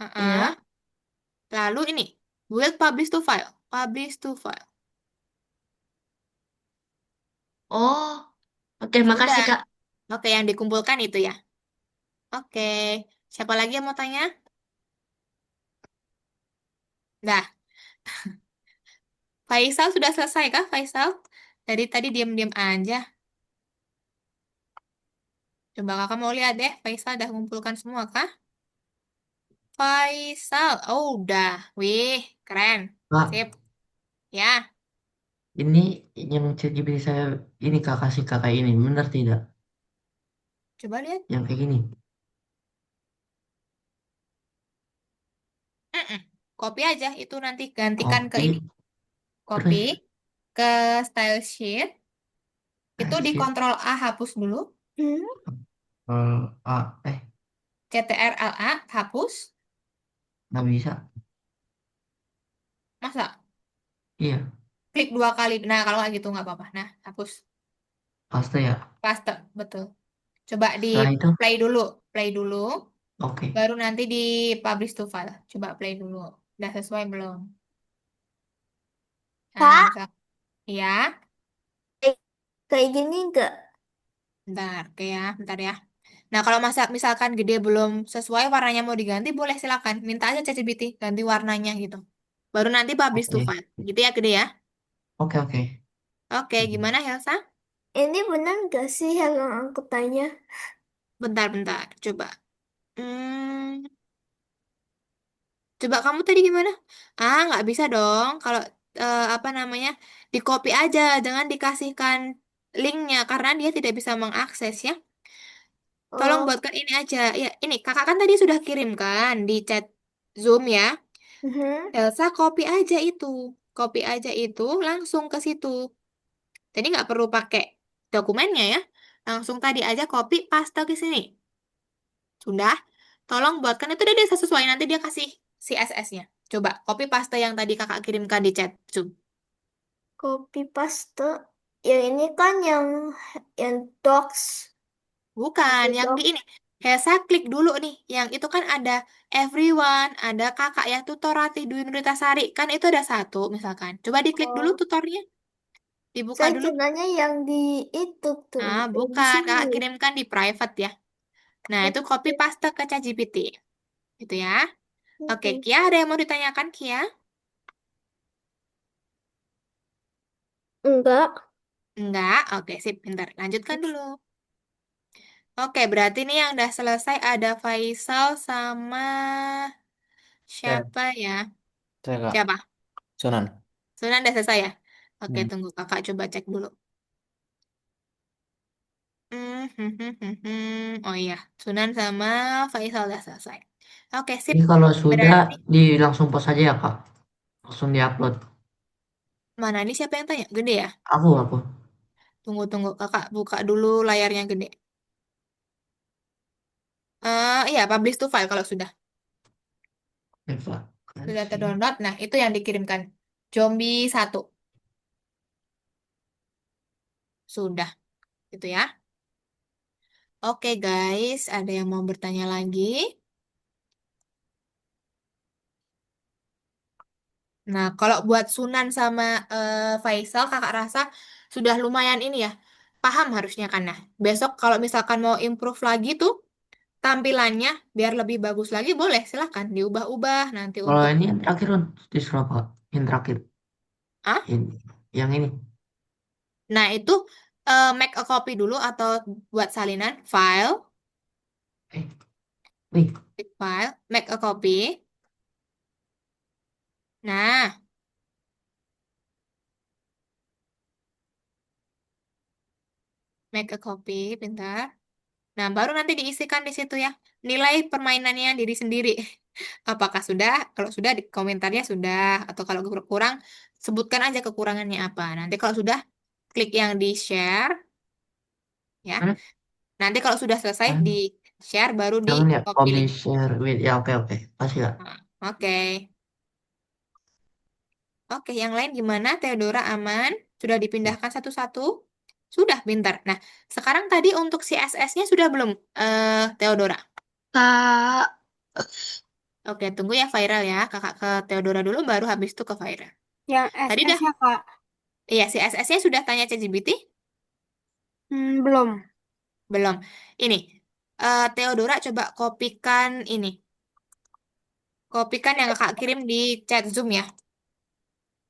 Heeh. ya. Lalu ini build publish to file. Publish to file. Oh, oke, makasih, Sudah. Kak. Oke, yang dikumpulkan itu ya. Oke. Siapa lagi yang mau tanya? Nah, Faisal sudah selesai kah, Faisal? Dari tadi diam-diam aja. Coba kakak mau lihat deh, Faisal udah mengumpulkan semua kah? Faisal, oh udah. Wih, keren. Kak, Sip. Ya, ini yang ChatGPT saya ini kak kasih kakak ini benar tidak? coba lihat. Yang kayak gini. Mm-mm. Copy aja, itu nanti gantikan ke Kopi ini. Copy terus ke style sheet. Itu di sheet Ctrl A hapus dulu. Hmm? eh CTRL A hapus. nggak bisa. Masa? Iya, Klik 2 kali. Nah, kalau nggak gitu nggak apa-apa. Nah, hapus. pasta ya. Paste, betul. Coba di Setelah itu, play dulu. Play dulu. oke. Baru nanti di publish to file. Coba play dulu. Udah sesuai belum? Nah, Kak, misal. Ya, kayak kayak gini enggak? bentar. Oke ya, bentar ya. Nah, kalau misalkan gede belum sesuai warnanya mau diganti, boleh silakan. Minta aja ChatGPT ganti warnanya gitu. Baru nanti publish to Oke. file. Gitu ya, gede ya. Oke, oke. Oke, gimana Helsa? Ini benar nggak sih yang aku tanya? Bentar-bentar. Coba. Hmm, coba kamu tadi gimana? Ah, nggak bisa dong. Kalau apa namanya, di copy aja, jangan dikasihkan linknya karena dia tidak bisa mengakses ya. Tolong Oh, buatkan ini aja. Ya, ini kakak kan tadi sudah kirimkan di chat Zoom ya. mhm. Elsa copy aja itu, copy aja itu langsung ke situ. Jadi nggak perlu pakai dokumennya ya. Langsung tadi aja copy paste ke sini. Sudah. Tolong buatkan itu dia sesuai nanti dia kasih CSS-nya. Coba copy paste yang tadi kakak kirimkan di chat Zoom. Copy paste. Yang ini kan yang docs. Bukan, Copy yang di docs. ini. Hesa klik dulu nih. Yang itu kan ada everyone, ada kakak ya tutorati Dwi Nuritasari. Kan itu ada satu misalkan. Coba diklik dulu Oh, tutornya. Dibuka saya dulu. kiranya yang di itu tuh, Nah, yang di bukan. sini. Kakak kirimkan di private ya. Nah, itu copy Oke. paste ke ChatGPT. Gitu ya. Oke, Oke. Kia ada yang mau ditanyakan, Kia? Enggak. Enggak? Oke, sip. Bentar. Lanjutkan dulu. Oke, berarti nih yang udah selesai ada Faisal sama Saya, siapa ya? saya Kak. Siapa? Sunan. Sunan udah selesai ya? Oke, Hmm. tunggu kakak coba cek dulu. Oh iya, Sunan sama Faisal udah selesai. Oke, sip. Ini kalau sudah Berarti di langsung post aja ya kak. Langsung diupload. mana ini siapa yang tanya? Gede ya? Aku. Tunggu, kakak buka dulu layarnya gede. Iya, publish to file kalau sudah. Sudah Evaluasi. terdownload. Nah, itu yang dikirimkan. Zombie 1. Sudah, gitu ya. Oke guys, ada yang mau bertanya lagi? Nah, kalau buat Sunan sama Faisal, kakak rasa sudah lumayan ini ya. Paham harusnya kan. Nah, besok kalau misalkan mau improve lagi tuh tampilannya biar lebih bagus lagi, boleh silahkan diubah-ubah nanti Kalau untuk ini yang terakhir kan, disuruh apa? Yang terakhir, ah. yang ini. Nah, itu make a copy dulu atau buat salinan file, Eh, wih, klik file, make a copy. Nah, make a copy, bentar. Nah, baru nanti diisikan di situ ya. Nilai permainannya diri sendiri. Apakah sudah? Kalau sudah, di komentarnya sudah. Atau kalau kurang, sebutkan aja kekurangannya apa. Nanti kalau sudah, klik yang di-share. Ya. mana? Nanti kalau sudah selesai, Yang, di-share, baru yang ini ya, di-copy copy link. share with. Ya, oke, oke. Pasti lah. Nah, oke. Oke, yang lain gimana? Theodora aman? Sudah dipindahkan satu-satu? Sudah, pintar. Nah, sekarang tadi untuk CSS-nya sudah belum, Theodora? Kak, Oke, tunggu ya viral ya. Kakak ke Theodora dulu, baru habis itu ke viral. Yang Tadi dah, SS-nya, Kak. iya CSS-nya sudah tanya ChatGPT? Belum. Belum. Ini, Theodora coba kopikan ini. Kopikan yang kakak kirim di chat Zoom ya.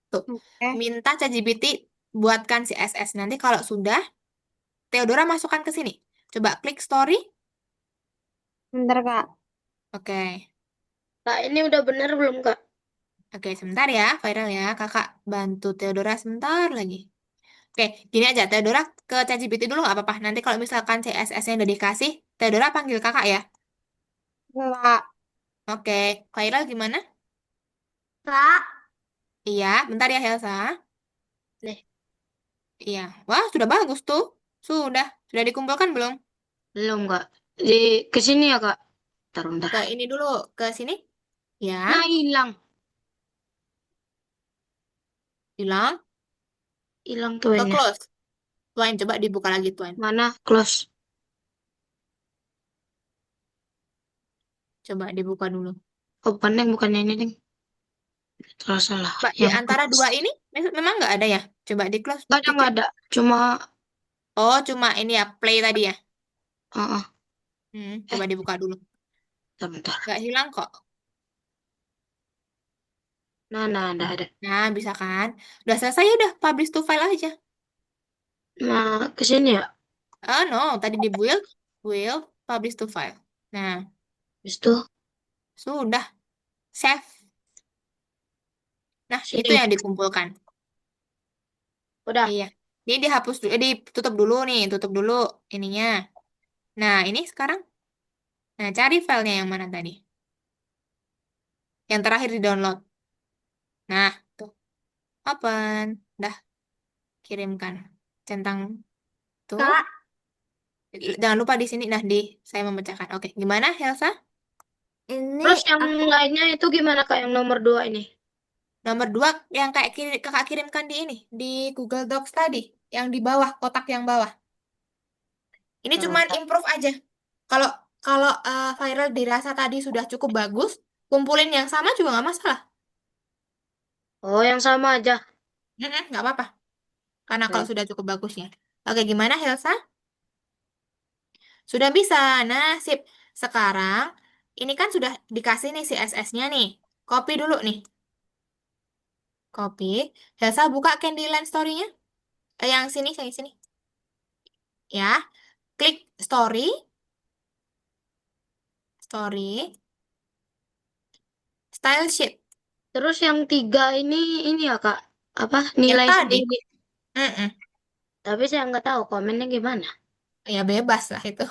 Tuh, Oke. minta ChatGPT buatkan CSS. Nanti kalau sudah, Theodora masukkan ke sini. Coba klik story. Bentar, Kak. Oke. Kak ini udah bener belum Kak? Oke, sebentar ya, viral ya. Kakak bantu Theodora sebentar lagi. Oke, gini aja. Theodora ke ChatGPT dulu nggak apa-apa. Nanti kalau misalkan CSS-nya udah dikasih, Theodora panggil kakak ya. Kak. Oke, viral gimana? Kak, Iya, bentar ya Helsa. Nih, Iya. Wah, sudah bagus tuh. Sudah. Sudah dikumpulkan belum? belum Kak. Di kesini ya Kak. Bentar, bentar. Ke ini dulu, ke sini. Ya, Nah hilang, hilang. hilang Ke tuennya. close. Tuan, coba dibuka lagi, Tuan. Mana close? Coba dibuka dulu. Oh bukan Deng, bukannya ini Deng. Terus salah. Mbak, di Yang antara close. dua ini memang nggak ada ya? Coba di close Gak ada, nggak dikit. ada. Cuma, Oh, cuma ini ya, play tadi ya. uh Coba dibuka dulu. bentar, bentar. Nggak hilang kok. Nah, ada. Nah, bisa kan? Udah selesai ya udah, publish to file aja. Nah, kesini ya. Oh no, tadi di build, publish to file. Nah, Habis itu, sudah. Save. Nah, itu sini. yang dikumpulkan. Udah. Iya. Ini dihapus dulu, ditutup dulu nih, tutup dulu ininya. Nah, ini sekarang. Nah, cari filenya yang mana tadi? Yang terakhir di download. Nah, tuh. Open. Dah, kirimkan. Centang tuh. Kak, Jangan lupa di sini. Nah, saya memecahkan. Oke, gimana, Helsa? ini Terus yang aku lainnya itu gimana Kak? Yang nomor 2 ini? Nomor dua yang kayak kakak kirimkan di ini. Di Google Docs tadi. Yang di bawah, kotak yang bawah. Ini Bentar, cuman bentar. improve aja. Kalau kalau viral dirasa tadi sudah cukup bagus, kumpulin yang sama juga nggak masalah. Oh, yang sama aja. Nggak apa-apa. Karena kalau Baik. sudah cukup bagusnya. Oke, gimana Helsa? Sudah bisa. Nah, sip. Sekarang, ini kan sudah dikasih nih CSS-nya nih. Copy dulu nih. Copy. Helsa buka Candyland story-nya. Yang sini, yang sini. Ya, klik story. Story. Style sheet. Terus yang 3 ini ya Kak? Apa? Yang Nilai tadi. sendiri. Mm-mm. Tapi saya nggak tahu komennya gimana. Ya, bebas lah itu.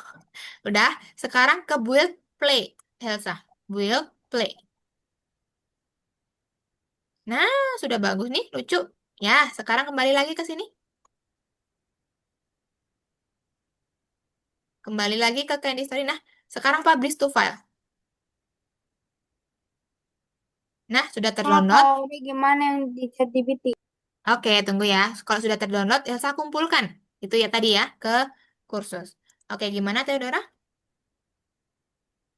Udah, sekarang ke build play, Helsa. Build play. Nah, sudah bagus nih, lucu. Ya, sekarang kembali lagi ke sini. Kembali lagi ke Candy Story. Nah, sekarang publish to file. Nah, sudah Kalau terdownload. tahu ini gimana yang di ChatGPT? Oke, tunggu ya. Kalau sudah terdownload, Elsa kumpulkan. Itu ya tadi ya, ke kursus. Oke, gimana Theodora?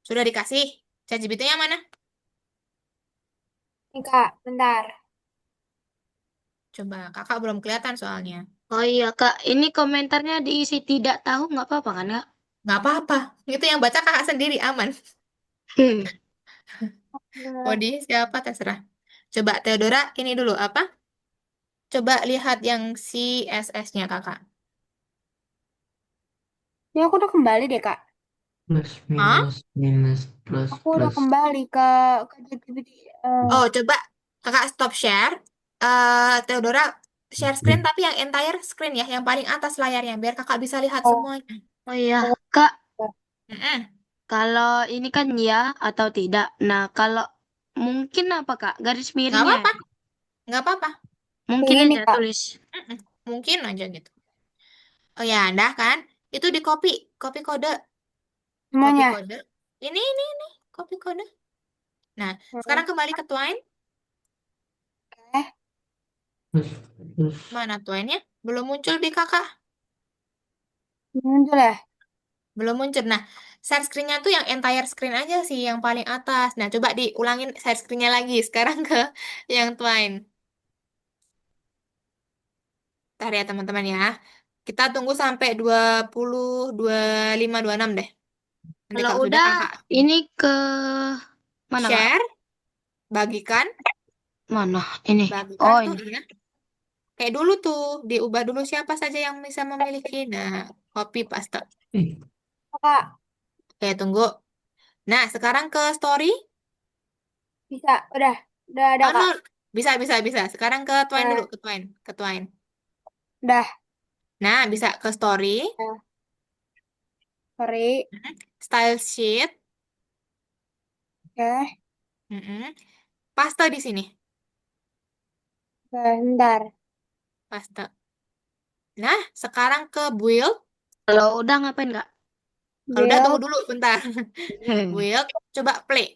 Sudah dikasih? ChatGPT-nya mana? Nih Kak, bentar. Coba, kakak belum kelihatan soalnya. Oh iya, Kak. Ini komentarnya diisi tidak tahu nggak apa-apa kan, Kak? Nggak apa-apa. Itu yang baca kakak sendiri, aman. Mau Bentar. di siapa terserah. Coba Theodora, ini dulu apa? Coba lihat yang CSS-nya kakak. Ini aku udah kembali deh Kak. Plus Hah? minus minus plus Aku udah plus. kembali ke ChatGPT. Oh, coba kakak stop share. Theodora share screen tapi yang entire screen ya, yang paling atas layarnya, biar kakak bisa lihat Oh, semuanya. Oh iya, oh, Kak. Mm-mm. Kalau ini kan ya atau tidak. Nah, kalau mungkin apa, Kak? Garis Nggak miringnya. apa-apa, nggak apa-apa. Mungkin ini nih aja Kak, tulis. Mm-mm. Mungkin aja gitu. Oh ya, dah kan? Itu di copy, copy kode, copy semuanya. kode. Ini, copy kode. Nah, sekarang kembali ke Twine. Eh, Plus plus. Mana Twine-nya? Belum muncul di kakak. muncul ya? Belum muncul. Nah, share screen-nya tuh yang entire screen aja sih, yang paling atas. Nah, coba diulangin share screen-nya lagi. Sekarang ke yang Twine. Ntar ya teman-teman ya. Kita tunggu sampai 20, 25, 26 deh. Nanti Kalau kalau sudah udah, kakak ini ke mana, Kak? share, bagikan, Mana? Ini. bagikan Oh, tuh ini. ya. Kayak dulu tuh, diubah dulu siapa saja yang bisa memiliki. Nah, copy paste. Eh, Kak, Oke, tunggu. Nah, sekarang ke story. bisa. Udah ada Oh, no. Kak. Bisa. Sekarang ke Twine dulu, Nah, ke Twine. Ke Twine. udah. Nah, bisa ke story. Nah, sorry. Style sheet. Oke, Mm-mm. Paste di sini. bentar. Paste. Nah, sekarang ke build. Kalau udah ngapain, Kak? Kalau udah tunggu Build. dulu bentar. Build, coba play.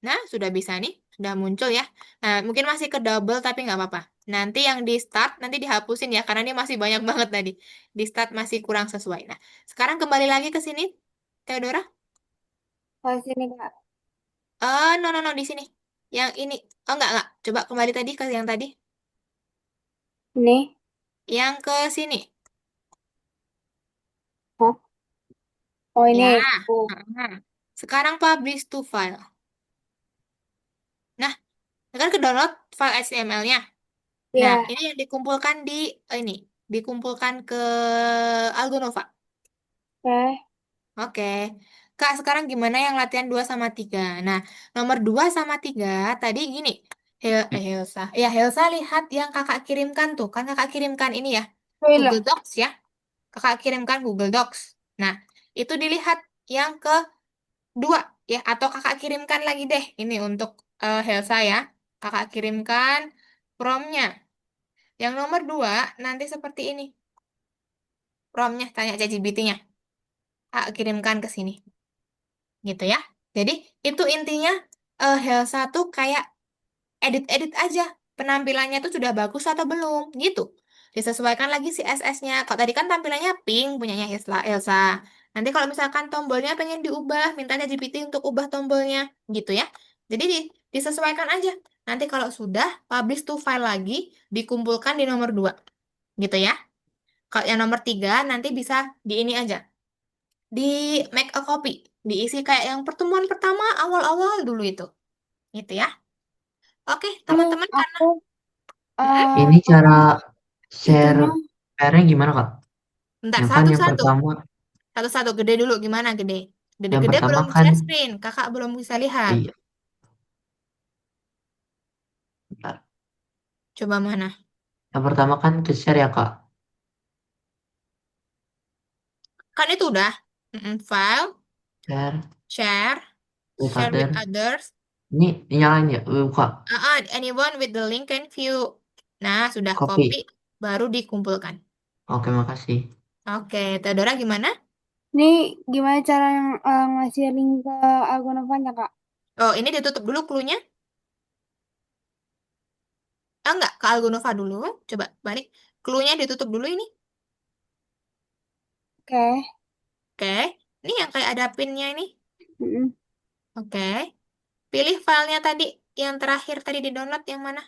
Nah, sudah bisa nih. Sudah muncul ya. Nah, mungkin masih ke double tapi nggak apa-apa. Nanti yang di start, nanti dihapusin ya. Karena ini masih banyak banget tadi. Di start masih kurang sesuai. Nah, sekarang kembali lagi ke sini. Theodora. Ke sini Kak. No. Di sini. Yang ini. Oh, enggak. Coba kembali tadi ke yang tadi. Ini. Yang ke sini. Oh, oh Ya. ini. Oh, Nah, sekarang publish to file. Nah, kan ke download file HTML-nya. Nah, ya. ini yang dikumpulkan di ini, dikumpulkan ke Algonova. Oke. Oke. Kak, sekarang gimana yang latihan 2 sama 3? Nah, nomor 2 sama 3 tadi gini. Helsa. Ya, Helsa lihat yang kakak kirimkan tuh. Kan kakak kirimkan ini ya, Oh, iya. Google Docs ya. Kakak kirimkan Google Docs. Nah, itu dilihat yang kedua ya. Atau kakak kirimkan lagi deh. Ini untuk Helsa ya. Kakak kirimkan promnya. Yang nomor 2 nanti seperti ini. Promnya, tanya ChatGPT-nya. Kirimkan ke sini. Gitu ya. Jadi, itu intinya Helsa tuh kayak edit-edit aja. Penampilannya tuh sudah bagus atau belum. Gitu. Disesuaikan lagi si SS-nya. Kalau tadi kan tampilannya pink punyanya Elsa. Nanti kalau misalkan tombolnya pengen diubah, minta ChatGPT untuk ubah tombolnya. Gitu ya. Jadi disesuaikan aja. Nanti kalau sudah, publish to file lagi, dikumpulkan di nomor 2. Gitu ya. Kalau yang nomor 3 nanti bisa di ini aja. Di make a copy. Diisi kayak yang pertemuan pertama awal-awal dulu itu. Gitu ya. Oke, Nih, teman-teman karena aku Ini cara share itunya PR-nya gimana, Kak? bentar Yang kan yang satu-satu. pertama, Satu-satu gede dulu gimana gede? yang Gede-gede pertama belum kan, share screen. Kakak belum bisa lihat. iya, bentar. Coba mana? Yang pertama kan ke share ya, Kak. Kan itu udah. File, Share share, with share with other. others. Ini nyalain ya, buka. Anyone with the link can view. Nah, sudah copy, Copy. baru dikumpulkan. Oke, makasih. Oke, Teodora gimana? nih gimana cara ngasih link ke Algonovanya Kak? Oh, ini ditutup dulu clue-nya. Enggak, ke Algonova dulu. Coba balik. Clue-nya ditutup dulu ini. Oke. Oke. Ini yang kayak ada pin-nya ini. Mm-mm. Oke. Pilih filenya tadi. Yang terakhir tadi di download yang mana?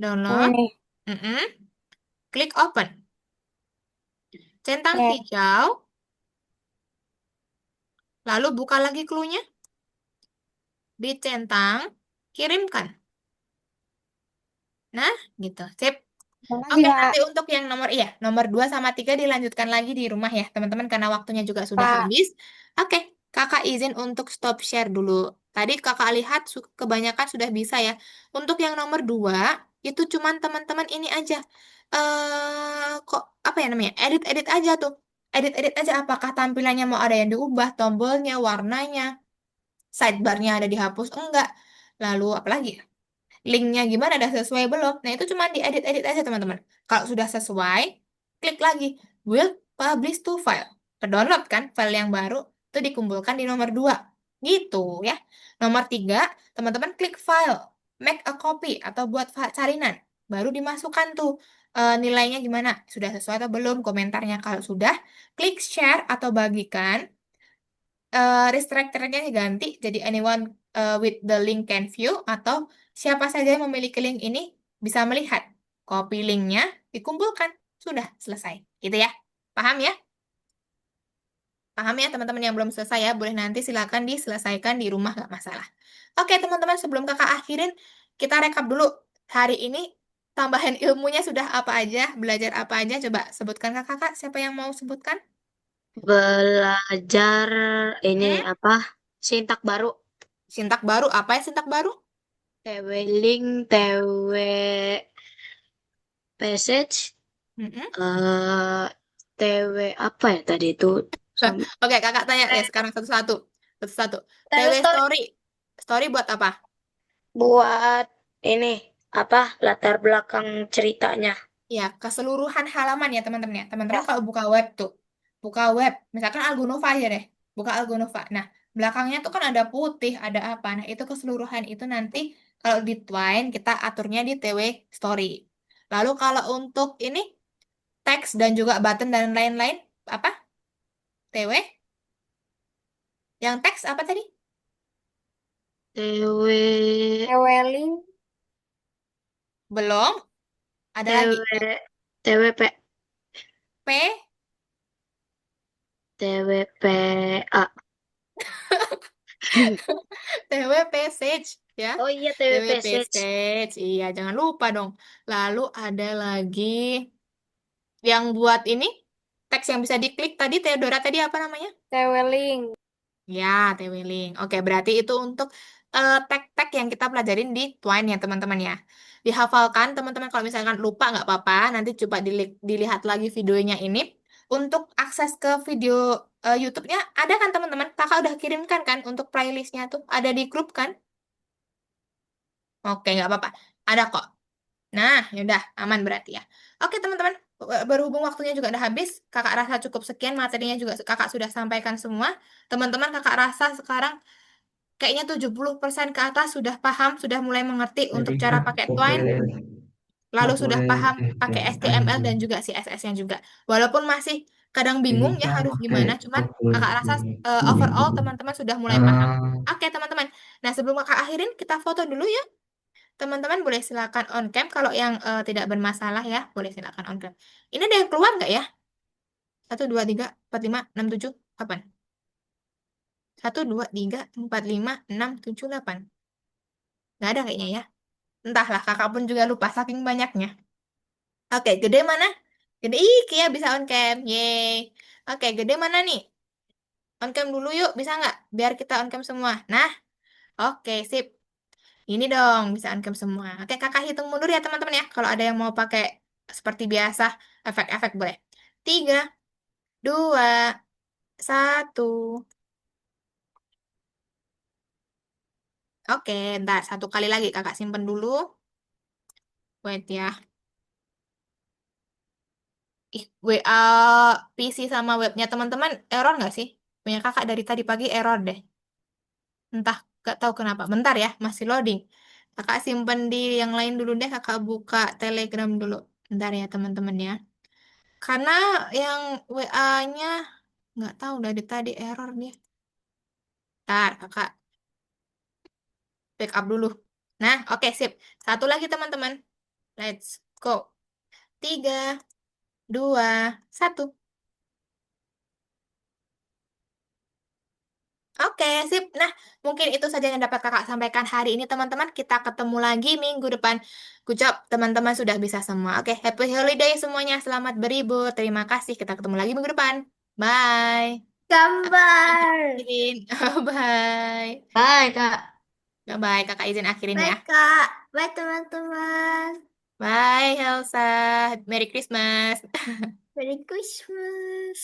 Yang Download. ini. Mm-mm. Klik open. Centang Oke. hijau. Lalu buka lagi clue-nya. Dicentang. Kirimkan. Nah, gitu. Sip. Makasih, Oke, Kak. nanti untuk yang nomor 2 sama 3 dilanjutkan lagi di rumah ya, teman-teman, karena waktunya juga sudah Kak. habis. Oke, kakak izin untuk stop share dulu. Tadi kakak lihat kebanyakan sudah bisa ya. Untuk yang nomor 2 itu cuman teman-teman ini aja. Kok apa ya namanya? Edit-edit aja tuh. Edit-edit aja apakah tampilannya mau ada yang diubah, tombolnya, warnanya, sidebarnya ada dihapus, enggak. Lalu apalagi? Linknya gimana, udah sesuai belum? Nah, itu cuma diedit-edit aja, teman-teman. Kalau sudah sesuai, klik lagi. Will publish to file. Ke-download kan file yang baru, itu dikumpulkan di nomor 2. Gitu ya. Nomor 3, teman-teman klik file. Make a copy atau buat salinan. Baru dimasukkan tuh nilainya gimana. Sudah sesuai atau belum komentarnya. Kalau sudah, klik share atau bagikan. Restrictor-nya diganti jadi anyone with the link can view atau siapa saja yang memiliki link ini bisa melihat. Copy linknya dikumpulkan. Sudah selesai. Gitu ya. Paham ya? Paham ya teman-teman yang belum selesai ya? Boleh nanti silakan diselesaikan di rumah, nggak masalah. Oke teman-teman, sebelum kakak akhirin, kita rekap dulu. Hari ini tambahan ilmunya sudah apa aja, belajar apa aja. Coba sebutkan kakak, siapa yang mau sebutkan? Belajar ini Hmm? apa? Sintak baru. Sintak baru, apa ya sintak baru? TW link, TW passage, Mm-mm. TW apa ya tadi itu? Sam Oke, kakak tanya ya sekarang satu-satu. Satu-satu. TW TW story story. Story buat apa? buat ini apa? Latar belakang ceritanya. Ya, keseluruhan halaman ya teman-teman ya. Teman-teman Ya. kalau buka web tuh, buka web, misalkan Algonova aja deh. Buka Algonova. Nah, belakangnya tuh kan ada putih, ada apa. Nah, itu keseluruhan itu nanti kalau di Twine kita aturnya di TW story. Lalu kalau untuk ini teks dan juga button dan lain-lain apa? TW? Yang teks apa tadi? TW Eweling. Belum. Ada lagi. TW TWP P TWPA. TW Passage ya. Oh iya TW TWP Sage. Passage. Iya, jangan lupa dong. Lalu ada lagi yang buat ini teks yang bisa diklik tadi Theodora tadi apa namanya? Eweling. Ya, TW Link. Oke, berarti itu untuk tag-tag yang kita pelajarin di Twine ya, teman-teman ya. Dihafalkan, teman-teman kalau misalkan lupa nggak apa-apa, nanti coba dilihat lagi videonya ini. Untuk akses ke video YouTube-nya ada kan teman-teman? Kakak udah kirimkan kan untuk playlistnya tuh? Ada di grup kan? Oke, nggak apa-apa. Ada kok. Nah, yaudah, aman berarti ya. Oke, teman-teman. Berhubung waktunya juga udah habis, kakak rasa cukup sekian, materinya juga kakak sudah sampaikan semua. Teman-teman, kakak rasa sekarang kayaknya 70% ke atas sudah paham, sudah mulai mengerti Jadi untuk cara kan pakai Twine, boleh lalu nggak sudah boleh paham pakai HTML anjing. dan juga CSS-nya juga. Walaupun masih kadang Ini bingung ya kan harus pakai gimana, cuman tombol kakak rasa ini. overall teman-teman sudah mulai paham. Ah, Oke, teman-teman. Nah, sebelum kakak akhirin, kita foto dulu ya. Teman-teman boleh silakan on cam kalau yang tidak bermasalah ya, boleh silakan on cam. Ini ada yang keluar nggak ya? 1, 2, 3, 4, 5, 6, 7, 8. 1, 2, 3, 4, 5, 6, 7, 8. Nggak ada kayaknya ya. Entahlah, kakak pun juga lupa saking banyaknya. Oke, gede mana? Gede, ih, Kia bisa on cam. Yeay. Oke, gede mana nih? On cam dulu yuk, bisa nggak? Biar kita on cam semua. Nah, oke, sip. Ini dong, bisa on cam semua. Oke, kakak hitung mundur ya teman-teman ya. Kalau ada yang mau pakai seperti biasa, efek-efek boleh. 3, 2, 1. Oke, ntar satu kali lagi kakak simpen dulu. Wait ya. Ih, WA PC sama webnya teman-teman error nggak sih? Punya kakak dari tadi pagi error deh. Entah, nggak tahu kenapa. Bentar ya, masih loading. Kakak simpen di yang lain dulu deh. Kakak buka Telegram dulu. Bentar ya teman-teman ya. Karena yang WA-nya nggak tahu dari tadi error dia. Ntar kakak backup dulu. Nah, oke sip. Satu lagi teman-teman. Let's go. 3, 2, 1. Oke, sip. Nah, mungkin itu saja yang dapat kakak sampaikan hari ini, teman-teman. Kita ketemu lagi minggu depan. Good job, teman-teman sudah bisa semua. Oke, happy holiday semuanya. Selamat berlibur. Terima kasih. Kita ketemu lagi minggu depan. Bye. Gambar. Izin. Bye. Bye, Kak. Bye, kakak izin akhirin ya. Bye, Kak. Bye, teman-teman. Bye, Elsa. Merry Christmas. Merry Christmas.